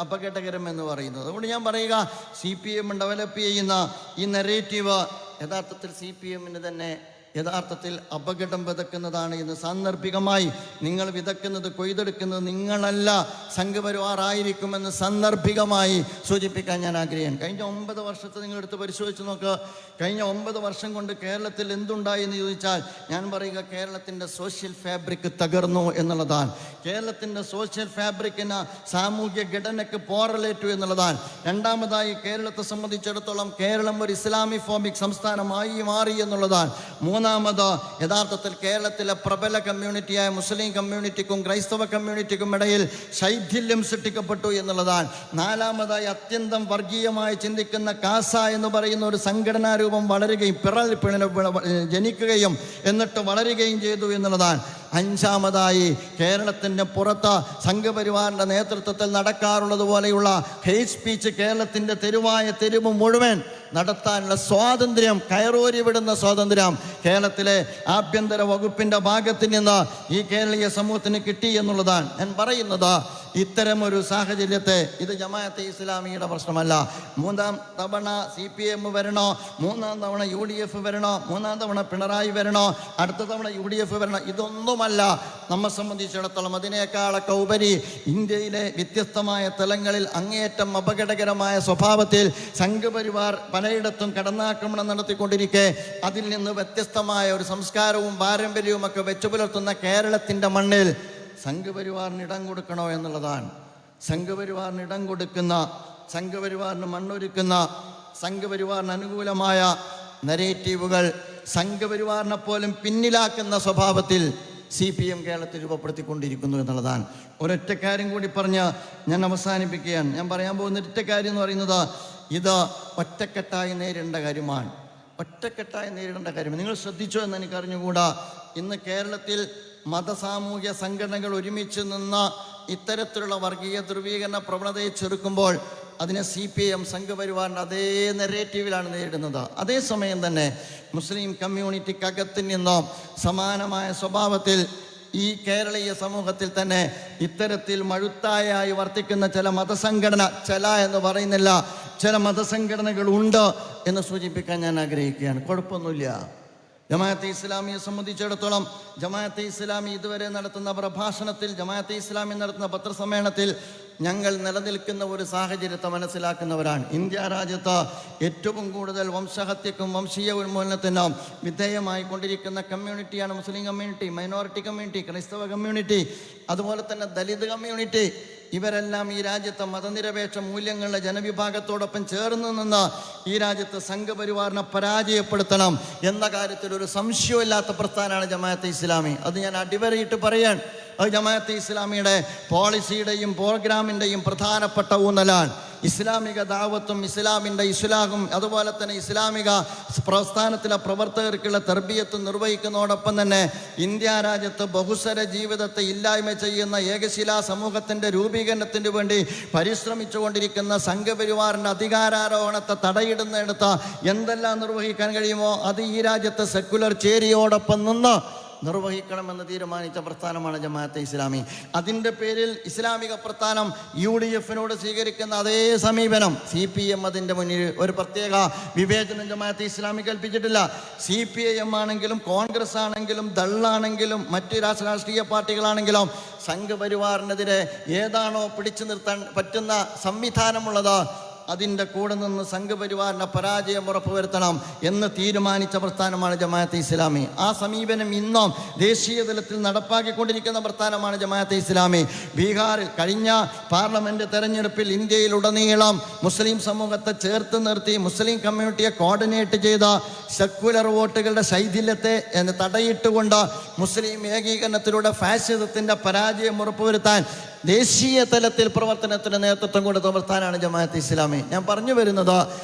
അപകടകരമെന്ന് പറയുന്നത്. അതുകൊണ്ട് ഞാൻ പറയുക, CPIM ഡെവലപ്പ് ചെയ്യുന്ന ഈ നെറേറ്റീവ് യഥാർത്ഥത്തിൽ CPIM തന്നെ യഥാർത്ഥത്തിൽ അപകടം വിതക്കുന്നതാണ് എന്ന് സാന്ദർഭികമായി, നിങ്ങൾ വിതക്കുന്നത് കൊയ്തെടുക്കുന്നത് നിങ്ങളല്ല, സംഘപരിവാർ ആയിരിക്കുമെന്ന് സാന്ദർഭികമായി സൂചിപ്പിക്കാൻ ഞാൻ ആഗ്രഹിക്കുന്നു. കഴിഞ്ഞ 9 വർഷത്തെ നിങ്ങളെടുത്ത് പരിശോധിച്ച് നോക്കുക. കഴിഞ്ഞ 9 വർഷം കൊണ്ട് കേരളത്തിൽ എന്തുണ്ടായി എന്ന് ചോദിച്ചാൽ ഞാൻ പറയുക, കേരളത്തിൻ്റെ സോഷ്യൽ ഫാബ്രിക് തകർന്നു എന്നുള്ളതാണ്. കേരളത്തിൻ്റെ സോഷ്യൽ ഫാബ്രിക്കിന്, സാമൂഹ്യ ഘടനയ്ക്ക് പോറലേറ്റു എന്നുള്ളതാണ്. രണ്ടാമതായി, കേരളത്തെ സംബന്ധിച്ചിടത്തോളം കേരളം ഒരു ഇസ്ലാമിക് ഫോബിക് സംസ്ഥാനമായി മാറി എന്നുള്ളതാണ്. മൂന്നാമത്, യഥാർത്ഥത്തിൽ കേരളത്തിലെ പ്രബല കമ്മ്യൂണിറ്റിയായ മുസ്ലിം കമ്മ്യൂണിറ്റിക്കും ക്രൈസ്തവ കമ്മ്യൂണിറ്റിക്കും ഇടയിൽ ശൈഥില്യം സൃഷ്ടിക്കപ്പെട്ടു എന്നുള്ളതാണ്. നാലാമതായി, അത്യന്തം വർഗീയമായി ചിന്തിക്കുന്ന കാസ എന്ന് പറയുന്ന ഒരു സംഘടനാ രൂപം വളരുകയും ജനിക്കുകയും എന്നിട്ട് വളരുകയും ചെയ്തു എന്നുള്ളതാണ്. അഞ്ചാമതായി, കേരളത്തിൻ്റെ പുറത്ത് സംഘപരിവാറിൻ്റെ നേതൃത്വത്തിൽ നടക്കാറുള്ളത് പോലെയുള്ള ഹേറ്റ് സ്പീച്ച് കേരളത്തിൻ്റെ തെരുവ് മുഴുവൻ നടത്താനുള്ള സ്വാതന്ത്ര്യം, കയറൂരി വിടുന്ന സ്വാതന്ത്ര്യം കേരളത്തിലെ ആഭ്യന്തര വകുപ്പിൻ്റെ ഭാഗത്ത് നിന്ന് ഈ കേരളീയ സമൂഹത്തിന് കിട്ടി എന്നുള്ളതാണ്. ഞാൻ പറയുന്നത്, ഇത്തരമൊരു സാഹചര്യത്തെ, ഇത് ജമാഅത്തെ ഇസ്ലാമിയുടെ പ്രശ്നമല്ല. 3ാം തവണ CPIM വരണോ, 3ാം തവണ UDF വരണോ, 3ാം തവണ പിണറായി വരണോ, അടുത്ത തവണ UDF വരണോ, ഇതൊന്നുമല്ല നമ്മെ സംബന്ധിച്ചിടത്തോളം. അതിനേക്കാളൊക്കെ ഉപരി ഇന്ത്യയിലെ വ്യത്യസ്തമായ തലങ്ങളിൽ അങ്ങേയറ്റം അപകടകരമായ സ്വഭാവത്തിൽ സംഘപരിവാർ പലയിടത്തും കടന്നാക്രമണം നടത്തിക്കൊണ്ടിരിക്കെ അതിൽ നിന്ന് വ്യത്യസ്തമായ ഒരു സംസ്കാരവും പാരമ്പര്യവും ഒക്കെ വെച്ചു പുലർത്തുന്ന കേരളത്തിൻ്റെ മണ്ണിൽ സംഘപരിവാറിന് ഇടം കൊടുക്കണോ എന്നുള്ളതാണ്. സംഘപരിവാറിന് ഇടം കൊടുക്കുന്ന, സംഘപരിവാറിന് മണ്ണൊരുക്കുന്ന, സംഘപരിവാറിന് അനുകൂലമായ നരേറ്റീവുകൾ സംഘപരിവാറിനെ പോലും പിന്നിലാക്കുന്ന സ്വഭാവത്തിൽ CPIM കേരളത്തിൽ രൂപപ്പെടുത്തിക്കൊണ്ടിരിക്കുന്നു എന്നുള്ളതാണ്. ഒരൊറ്റ കാര്യം കൂടി പറഞ്ഞ് ഞാൻ അവസാനിപ്പിക്കുകയാണ്. ഞാൻ പറയാൻ പോകുന്ന ഒറ്റ കാര്യം എന്ന് പറയുന്നത്, ഇത് ഒറ്റക്കെട്ടായി നേരിടേണ്ട കാര്യമാണ്. ഒറ്റക്കെട്ടായി നേരിടേണ്ട കാര്യം നിങ്ങൾ ശ്രദ്ധിച്ചോ എന്ന് എനിക്കറിഞ്ഞുകൂടാ. ഇന്ന് കേരളത്തിൽ മതസാമൂഹ്യ സംഘടനകൾ ഒരുമിച്ച് നിന്ന് ഇത്തരത്തിലുള്ള വർഗീയ ധ്രുവീകരണ പ്രവണതയെ ചെറുക്കുമ്പോൾ അതിനെ CPIM സംഘപരിവാറിൻ്റെ അതേ നെറേറ്റീവിലാണ് നേരിടുന്നത്. അതേസമയം തന്നെ മുസ്ലിം കമ്മ്യൂണിറ്റിക്കകത്ത് നിന്നും സമാനമായ സ്വഭാവത്തിൽ ഈ കേരളീയ സമൂഹത്തിൽ തന്നെ ഇത്തരത്തിൽ മഴുത്തായി വർത്തിക്കുന്ന ചില മതസംഘടന, ചില എന്ന് പറയുന്നില്ല, ചില മതസംഘടനകൾ ഉണ്ട് എന്ന് സൂചിപ്പിക്കാൻ ഞാൻ ആഗ്രഹിക്കുകയാണ്. കുഴപ്പമൊന്നുമില്ല. ജമാഅത്തെ ഇസ്ലാമിയെ സംബന്ധിച്ചിടത്തോളം ജമാഅത്തെ ഇസ്ലാമി ഇതുവരെ നടത്തുന്ന പ്രഭാഷണത്തിൽ, ജമാഅത്തെ ഇസ്ലാമി നടത്തുന്ന പത്രസമ്മേളനത്തിൽ ഞങ്ങൾ നിലനിൽക്കുന്ന ഒരു സാഹചര്യത്തെ മനസ്സിലാക്കുന്നവരാണ്. ഇന്ത്യ രാജ്യത്ത് ഏറ്റവും കൂടുതൽ വംശഹത്യക്കും വംശീയ ഉന്മൂലനത്തിനും വിധേയമായി കൊണ്ടിരിക്കുന്ന കമ്മ്യൂണിറ്റിയാണ് മുസ്ലിം കമ്മ്യൂണിറ്റി, മൈനോറിറ്റി കമ്മ്യൂണിറ്റി, ക്രൈസ്തവ കമ്മ്യൂണിറ്റി, അതുപോലെ തന്നെ ദലിത് കമ്മ്യൂണിറ്റി. ഇവരെല്ലാം ഈ രാജ്യത്തെ മതനിരപേക്ഷ മൂല്യങ്ങളുടെ ജനവിഭാഗത്തോടൊപ്പം ചേർന്ന് നിന്ന് ഈ രാജ്യത്തെ സംഘപരിവാറിനെ പരാജയപ്പെടുത്തണം എന്ന കാര്യത്തിൽ ഒരു സംശയമില്ലാത്ത പ്രസ്ഥാനമാണ് ജമാഅത്തെ ഇസ്ലാമി. അത് ഞാൻ അടിവരയിട്ട് പറയാൻ. അത് ജമാഅത്തെ ഇസ്ലാമിയുടെ പോളിസിയുടെയും പ്രോഗ്രാമിൻ്റെയും പ്രധാനപ്പെട്ട ഊന്നലാണ്. ഇസ്ലാമിക ദാവത്തും ഇസ്ലാമിൻ്റെ ഇസ്ലാഹും അതുപോലെ തന്നെ ഇസ്ലാമിക പ്രസ്ഥാനത്തിലെ പ്രവർത്തകർക്കുള്ള തർബിയത്തും നിർവഹിക്കുന്നതോടൊപ്പം തന്നെ ഇന്ത്യ രാജ്യത്ത് ബഹുസ്വര ജീവിതത്തെ ഇല്ലായ്മ ചെയ്യുന്ന ഏകശിലാ സമൂഹത്തിൻ്റെ രൂപീകരണത്തിന് വേണ്ടി പരിശ്രമിച്ചുകൊണ്ടിരിക്കുന്ന സംഘപരിവാറിൻ്റെ അധികാരാരോഹണത്തെ തടയിടുന്നിടത്ത് എന്തെല്ലാം നിർവഹിക്കാൻ കഴിയുമോ അത് ഈ രാജ്യത്തെ സെക്കുലർ ചേരിയോടൊപ്പം നിന്ന് നിർവഹിക്കണമെന്ന് തീരുമാനിച്ച പ്രസ്ഥാനമാണ് ജമാഅത്തെ ഇസ്ലാമി. അതിൻ്റെ പേരിൽ ഇസ്ലാമിക പ്രസ്ഥാനം UDF-നോട് സ്വീകരിക്കുന്ന അതേ സമീപനം CPM അതിൻ്റെ മുന്നിൽ ഒരു പ്രത്യേക വിവേചനം ജമാഅത്തെ ഇസ്ലാമി കൽപ്പിച്ചിട്ടില്ല. CPIM ആണെങ്കിലും കോൺഗ്രസ് ആണെങ്കിലും ദള്ളാണെങ്കിലും മറ്റ് രാഷ്ട്രീയ പാർട്ടികളാണെങ്കിലും സംഘപരിവാറിനെതിരെ ഏതാണോ പിടിച്ചു നിർത്താൻ പറ്റുന്ന സംവിധാനമുള്ളത് അതിൻ്റെ കൂടെ നിന്ന് സംഘപരിവാറിൻ്റെ പരാജയം ഉറപ്പുവരുത്തണം എന്ന് തീരുമാനിച്ച പ്രസ്ഥാനമാണ് ജമാഅത്തെ ഇസ്ലാമി. ആ സമീപനം ഇന്നും ദേശീയ തലത്തിൽ നടപ്പാക്കിക്കൊണ്ടിരിക്കുന്ന പ്രസ്ഥാനമാണ് ജമാഅത്തെ ഇസ്ലാമി. ബീഹാറിൽ കഴിഞ്ഞ പാർലമെൻറ്റ് തെരഞ്ഞെടുപ്പിൽ ഇന്ത്യയിലുടനീളം മുസ്ലിം സമൂഹത്തെ ചേർത്ത് നിർത്തി മുസ്ലിം കമ്മ്യൂണിറ്റിയെ കോർഡിനേറ്റ് ചെയ്ത സെക്കുലർ വോട്ടുകളുടെ ശൈഥില്യത്തെ തടയിട്ടുകൊണ്ട് മുസ്ലിം ഏകീകരണത്തിലൂടെ ഫാസിസത്തിൻ്റെ പരാജയം ഉറപ്പുവരുത്താൻ ദേശീയ തലത്തിൽ പ്രവർത്തനത്തിന് നേതൃത്വം കൊടുത്ത പ്രസ്ഥാനമാണ് ജമാഅത്തെ ഇസ്ലാമി. ഞാൻ പറഞ്ഞു വരുന്നത്,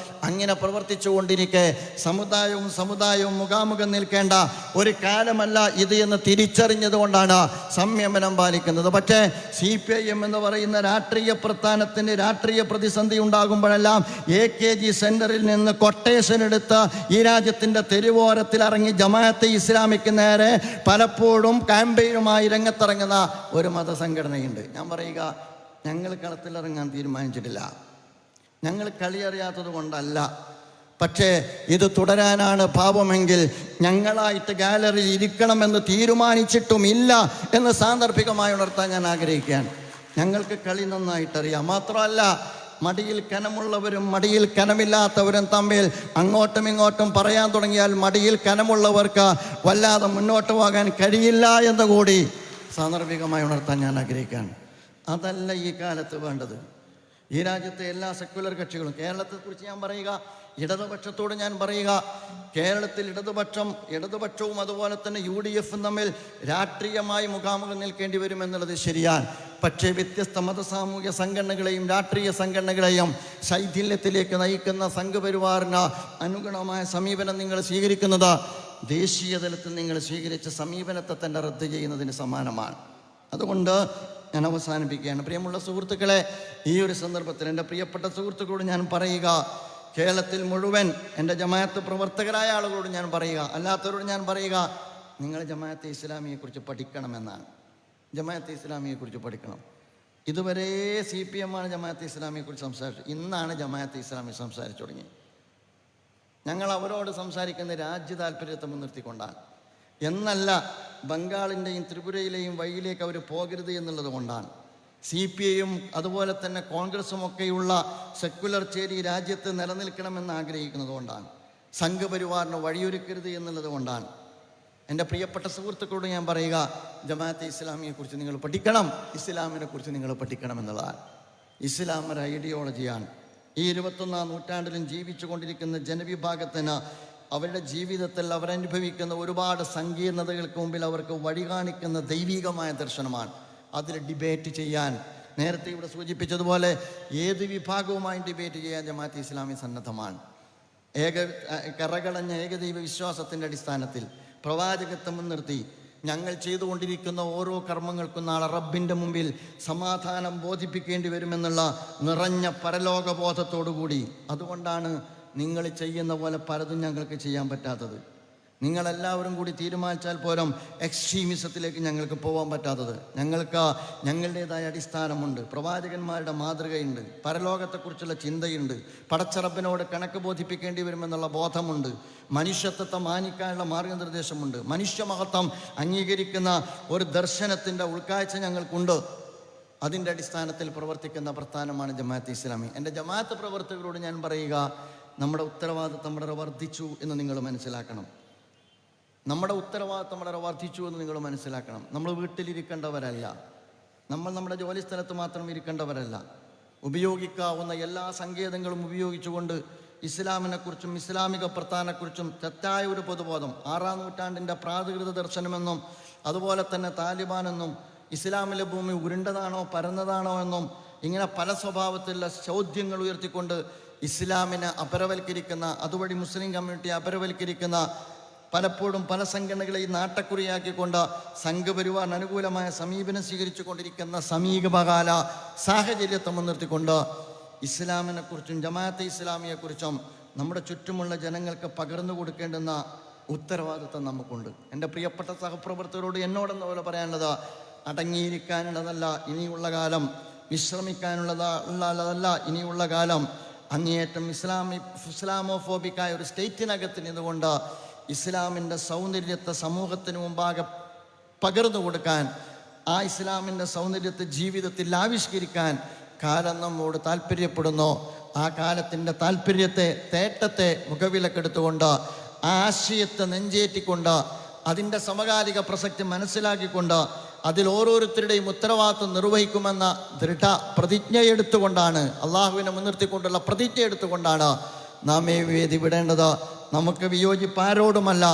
അങ്ങനെ പ്രവർത്തിച്ചു കൊണ്ടിരിക്കെ സമുദായവും മുഖാമുഖം നിൽക്കേണ്ട ഒരു കാലമല്ല ഇത് എന്ന് തിരിച്ചറിഞ്ഞത് കൊണ്ടാണ് സംയമനം പാലിക്കുന്നത്. പക്ഷേ CPIM എന്ന് പറയുന്ന രാഷ്ട്രീയ പ്രസ്ഥാനത്തിന് രാഷ്ട്രീയ പ്രതിസന്ധി ഉണ്ടാകുമ്പോഴെല്ലാം AKG സെന്ററിൽ നിന്ന് കൊട്ടേഷൻ എടുത്ത് ഈ രാജ്യത്തിൻ്റെ തെരുവോരത്തിൽ ഇറങ്ങി ജമാഅത്തെ ഇസ്ലാമിക്ക് നേരെ പലപ്പോഴും ക്യാമ്പയിനുമായി രംഗത്തിറങ്ങുന്ന ഒരു മതസംഘടനയുണ്ട്. ഞാൻ പറയുക, ഞങ്ങൾ കളത്തിലിറങ്ങാൻ തീരുമാനിച്ചിട്ടില്ല. ഞങ്ങൾ കളി അറിയാത്തത് കൊണ്ടല്ല. പക്ഷേ ഇത് തുടരാനാണ് ഭാവമെങ്കിൽ ഞങ്ങളായിട്ട് ഗാലറിയിൽ ഇരിക്കണമെന്ന് തീരുമാനിച്ചിട്ടുമില്ല എന്ന് സാന്ദർഭികമായി ഉണർത്താൻ ഞാൻ ആഗ്രഹിക്കുകയാണ്. ഞങ്ങൾക്ക് കളി നന്നായിട്ടറിയാം. മാത്രമല്ല, മടിയിൽ കനമുള്ളവരും മടിയിൽ കനമില്ലാത്തവരും തമ്മിൽ അങ്ങോട്ടും ഇങ്ങോട്ടും പറയാൻ തുടങ്ങിയാൽ മടിയിൽ കനമുള്ളവർക്ക് വല്ലാതെ മുന്നോട്ട് പോകാൻ കഴിയില്ല എന്ന് കൂടി സാന്ദർഭികമായി ഉണർത്താൻ ഞാൻ ആഗ്രഹിക്കുകയാണ്. അതല്ല ഈ കാലത്ത് വേണ്ടത്. ഈ രാജ്യത്തെ എല്ലാ സെക്കുലർ കക്ഷികളും, കേരളത്തെക്കുറിച്ച് ഞാൻ പറയുക, ഇടതുപക്ഷത്തോട് ഞാൻ പറയുക, കേരളത്തിൽ ഇടതുപക്ഷവും അതുപോലെ തന്നെ UDF-ഉം തമ്മിൽ രാഷ്ട്രീയമായി മുഖാമുഖം നിൽക്കേണ്ടി വരുമെന്നുള്ളത് ശരിയാണ്. പക്ഷേ വ്യത്യസ്ത മതസാമൂഹ്യ സംഘടനകളെയും രാഷ്ട്രീയ സംഘടനകളെയും ശൈഥില്യത്തിലേക്ക് നയിക്കുന്ന സംഘപരിവാറിന് അനുഗുണമായ സമീപനം നിങ്ങൾ സ്വീകരിക്കുന്നത് ദേശീയ തലത്തിൽ നിങ്ങൾ സ്വീകരിച്ച സമീപനത്തെ തന്നെ റദ്ദ് ചെയ്യുന്നതിന് സമാനമാണ്. അതുകൊണ്ട് ഞാൻ അവസാനിപ്പിക്കുകയാണ്. പ്രിയമുള്ള സുഹൃത്തുക്കളെ, ഈ ഒരു സന്ദർഭത്തിൽ എൻ്റെ പ്രിയപ്പെട്ട സുഹൃത്തുക്കളോട് ഞാൻ പറയുക, കേരളത്തിൽ മുഴുവൻ എൻ്റെ ജമാഅത്ത് പ്രവർത്തകരായ ആളുകളോട് ഞാൻ പറയുക, അല്ലാത്തവരോട് ഞാൻ പറയുക, നിങ്ങൾ ജമാഅത്തെ ഇസ്ലാമിയെക്കുറിച്ച് പഠിക്കണമെന്നാണ്. ജമാഅത്തെ ഇസ്ലാമിയെക്കുറിച്ച് പഠിക്കണം. ഇതുവരെ CPM ആണ് ജമാഅത്തെ ഇസ്ലാമിയെക്കുറിച്ച് സംസാരിച്ചു. ഇന്നാണ് ജമാഅത്തെ ഇസ്ലാമി സംസാരിച്ചു തുടങ്ങി. ഞങ്ങൾ അവരോട് സംസാരിക്കുന്ന രാജ്യ താല്പര്യത്തെ മുൻനിർത്തിക്കൊണ്ടാണ് എന്നല്ല, ബംഗാളിൻ്റെയും ത്രിപുരയിലെയും വഴിയിലേക്ക് അവർ പോകരുത് എന്നുള്ളത് കൊണ്ടാണ്. CPI-യും അതുപോലെ തന്നെ കോൺഗ്രസും ഒക്കെയുള്ള സെക്കുലർ ചേരി രാജ്യത്ത് നിലനിൽക്കണമെന്ന് ആഗ്രഹിക്കുന്നത് കൊണ്ടാണ്. സംഘപരിവാറിന് വഴിയൊരുക്കരുത് എന്നുള്ളത് കൊണ്ടാണ്. എൻ്റെ പ്രിയപ്പെട്ട സുഹൃത്തുക്കളോട് ഞാൻ പറയുക, ജമാഅത്തെ ഇസ്ലാമിയെക്കുറിച്ച് നിങ്ങൾ പഠിക്കണം, ഇസ്ലാമിനെ കുറിച്ച് നിങ്ങൾ പഠിക്കണം എന്നുള്ളതാണ്. ഇസ്ലാം ഒരു ഐഡിയോളജിയാണ്. ഈ 21-ാം നൂറ്റാണ്ടിലും ജീവിച്ചു കൊണ്ടിരിക്കുന്ന ജനവിഭാഗത്തിന് അവരുടെ ജീവിതത്തിൽ അവരനുഭവിക്കുന്ന ഒരുപാട് സങ്കീർണതകൾക്ക് മുമ്പിൽ അവർക്ക് വഴി കാണിക്കുന്ന ദൈവികമായ ദർശനമാണ്. അതിൽ ഡിബേറ്റ് ചെയ്യാൻ, നേരത്തെ ഇവിടെ സൂചിപ്പിച്ചതുപോലെ ഏത് വിഭാഗവുമായി ഡിബേറ്റ് ചെയ്യാൻ ജമാഅത്തെ ഇസ്ലാമി സന്നദ്ധമാണ്. കറകളഞ്ഞ ഏകദൈവ വിശ്വാസത്തിൻ്റെ അടിസ്ഥാനത്തിൽ പ്രവാചകത്തെ മുൻനിർത്തി ഞങ്ങൾ ചെയ്തുകൊണ്ടിരിക്കുന്ന ഓരോ കർമ്മങ്ങൾക്കും നാളെ റബ്ബിൻ്റെ മുമ്പിൽ സമാധാനം ബോധിപ്പിക്കേണ്ടി വരുമെന്നുള്ള നിറഞ്ഞ പരലോകബോധത്തോടു കൂടി. അതുകൊണ്ടാണ് നിങ്ങൾ ചെയ്യുന്ന പോലെ പലതും ഞങ്ങൾക്ക് ചെയ്യാൻ പറ്റാത്തത്. നിങ്ങളെല്ലാവരും കൂടി തീരുമാനിച്ചാൽ പോലും എക്സ്ട്രീമിസത്തിലേക്ക് ഞങ്ങൾക്ക് പോകാൻ പറ്റാത്തത്. ഞങ്ങൾക്ക് ഞങ്ങളുടേതായ അടിസ്ഥാനമുണ്ട്, പ്രവാചകന്മാരുടെ മാതൃകയുണ്ട്, പരലോകത്തെക്കുറിച്ചുള്ള ചിന്തയുണ്ട്, പടച്ചറബിനോട് കണക്ക് ബോധിപ്പിക്കേണ്ടി വരുമെന്നുള്ള ബോധമുണ്ട്, മനുഷ്യത്വത്തെ മാനിക്കാനുള്ള മാർഗനിർദ്ദേശമുണ്ട്, മനുഷ്യമഹത്വം അംഗീകരിക്കുന്ന ഒരു ദർശനത്തിൻ്റെ ഉൾക്കാഴ്ച ഞങ്ങൾക്കുണ്ട്. അതിൻ്റെ അടിസ്ഥാനത്തിൽ പ്രവർത്തിക്കുന്ന പ്രസ്ഥാനമാണ് ജമാഅത്തെ ഇസ്ലാമി. എൻ്റെ ജമാഅത്ത് പ്രവർത്തകരോട് ഞാൻ പറയുക, നമ്മുടെ ഉത്തരവാദിത്തം വളരെ വർദ്ധിച്ചു എന്ന് നിങ്ങൾ മനസ്സിലാക്കണം. നമ്മുടെ ഉത്തരവാദിത്തം വളരെ വർദ്ധിച്ചു എന്ന് നിങ്ങൾ മനസ്സിലാക്കണം. നമ്മൾ വീട്ടിലിരിക്കേണ്ടവരല്ല, നമ്മൾ നമ്മുടെ ജോലി സ്ഥലത്ത് മാത്രം ഇരിക്കേണ്ടവരല്ല. ഉപയോഗിക്കാവുന്ന എല്ലാ സങ്കേതങ്ങളും ഉപയോഗിച്ചുകൊണ്ട് ഇസ്ലാമിനെക്കുറിച്ചും ഇസ്ലാമിക പ്രസ്ഥാനത്തെക്കുറിച്ചും തെറ്റായ ഒരു പൊതുബോധം, 6-ാം നൂറ്റാണ്ടിൻ്റെ പ്രാകൃത ദർശനമെന്നും അതുപോലെ തന്നെ താലിബാനെന്നും ഇസ്ലാമിലെ ഭൂമി ഉരുണ്ടതാണോ പരന്നതാണോ എന്നും ഇങ്ങനെ പല സ്വഭാവത്തിലുള്ള ചോദ്യങ്ങൾ ഉയർത്തിക്കൊണ്ട് ഇസ്ലാമിനെ അപരവൽക്കരിക്കുന്ന, അതുവഴി മുസ്ലിം കമ്മ്യൂണിറ്റിയെ അപരവൽക്കരിക്കുന്ന, പലപ്പോഴും പല സംഘടനകളെയും നാട്ടക്കുറിയാക്കിക്കൊണ്ട് സംഘപരിവാറിന് അനുകൂലമായ സമീപനം സ്വീകരിച്ചു കൊണ്ടിരിക്കുന്ന സമീപകാല സാഹചര്യത്തെ മുൻനിർത്തിക്കൊണ്ട് ഇസ്ലാമിനെക്കുറിച്ചും ജമാഅത്തെ ഇസ്ലാമിയെക്കുറിച്ചും നമ്മുടെ ചുറ്റുമുള്ള ജനങ്ങൾക്ക് പകർന്നു കൊടുക്കേണ്ടുന്ന ഉത്തരവാദിത്വം നമുക്കുണ്ട്. എൻ്റെ പ്രിയപ്പെട്ട സഹപ്രവർത്തകരോട് എന്നോടെന്ന പോലെ പറയാനുള്ളത്, അടങ്ങിയിരിക്കാനുള്ളതല്ല ഇനിയുള്ള കാലം, വിശ്രമിക്കാനുള്ളതല്ല ഇനിയുള്ള കാലം. അങ്ങേയറ്റം ഇസ്ലാമോഫോബിക്കായ ഒരു സ്റ്റേറ്റിനകത്ത് നിന്നുകൊണ്ട് ഇസ്ലാമിൻ്റെ സൗന്ദര്യത്തെ സമൂഹത്തിന് മുമ്പാകെ പകർന്നു കൊടുക്കാൻ, ആ ഇസ്ലാമിൻ്റെ സൗന്ദര്യത്തെ ജീവിതത്തിൽ ആവിഷ്കരിക്കാൻ കാലം നമ്മോട് താല്പര്യപ്പെടുന്നു. ആ കാലത്തിൻ്റെ താല്പര്യത്തെ, തേട്ടത്തെ മുഖവിലക്കെടുത്തുകൊണ്ട്, ആ ആശയത്തെ നെഞ്ചേറ്റിക്കൊണ്ട്, അതിൻ്റെ സമകാലിക പ്രസക്തി മനസ്സിലാക്കിക്കൊണ്ട് അതിൽ ഓരോരുത്തരുടെയും ഉത്തരവാദിത്വം നിർവഹിക്കുമെന്ന ദൃഢ പ്രതിജ്ഞയെടുത്തുകൊണ്ടാണ്, അള്ളാഹുവിനെ മുൻനിർത്തിക്കൊണ്ടുള്ള പ്രതിജ്ഞ എടുത്തുകൊണ്ടാണ് നാം ഈ വേദി വിടേണ്ടത്. നമുക്ക് വിയോജിപ്പ് ആരോടുമല്ല,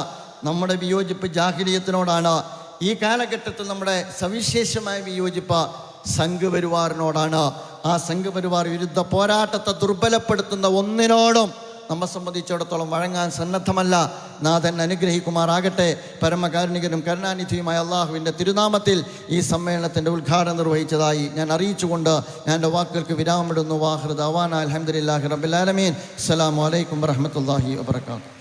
നമ്മുടെ വിയോജിപ്പ് ജാഹിലിയത്തിനോടാണ്. ഈ കാലഘട്ടത്തിൽ നമ്മുടെ സവിശേഷമായ വിയോജിപ്പ് സംഘപരിവാറിനോടാണ്. ആ സംഘപരിവാർ വിരുദ്ധ പോരാട്ടത്തെ ദുർബലപ്പെടുത്തുന്ന ഒന്നിനോടും നമ്മെ സംബന്ധിച്ചിടത്തോളം വഴങ്ങാൻ സന്നദ്ധമല്ല. നാഥൻ അനുഗ്രഹിക്കുമാറാകട്ടെ. പരമകാരുണികനും കരുണാനിധിയുമായ അള്ളാഹുവിൻ്റെ തിരുനാമത്തിൽ ഈ സമ്മേളനത്തിൻ്റെ ഉദ്ഘാടനം നിർവഹിച്ചതായി ഞാൻ അറിയിച്ചുകൊണ്ട് ഞാൻ എൻ്റെ വാക്കുകൾക്ക് വിരാമിടുന്നു. വാഹിർ ദഅ്വാനാ അൽഹംദുലില്ലാഹി റബ്ബിൽ ആലമീൻ. അസ്സലാമു അലൈക്കും വറഹ്മത്തുള്ളാഹി വബറകാതുഹു.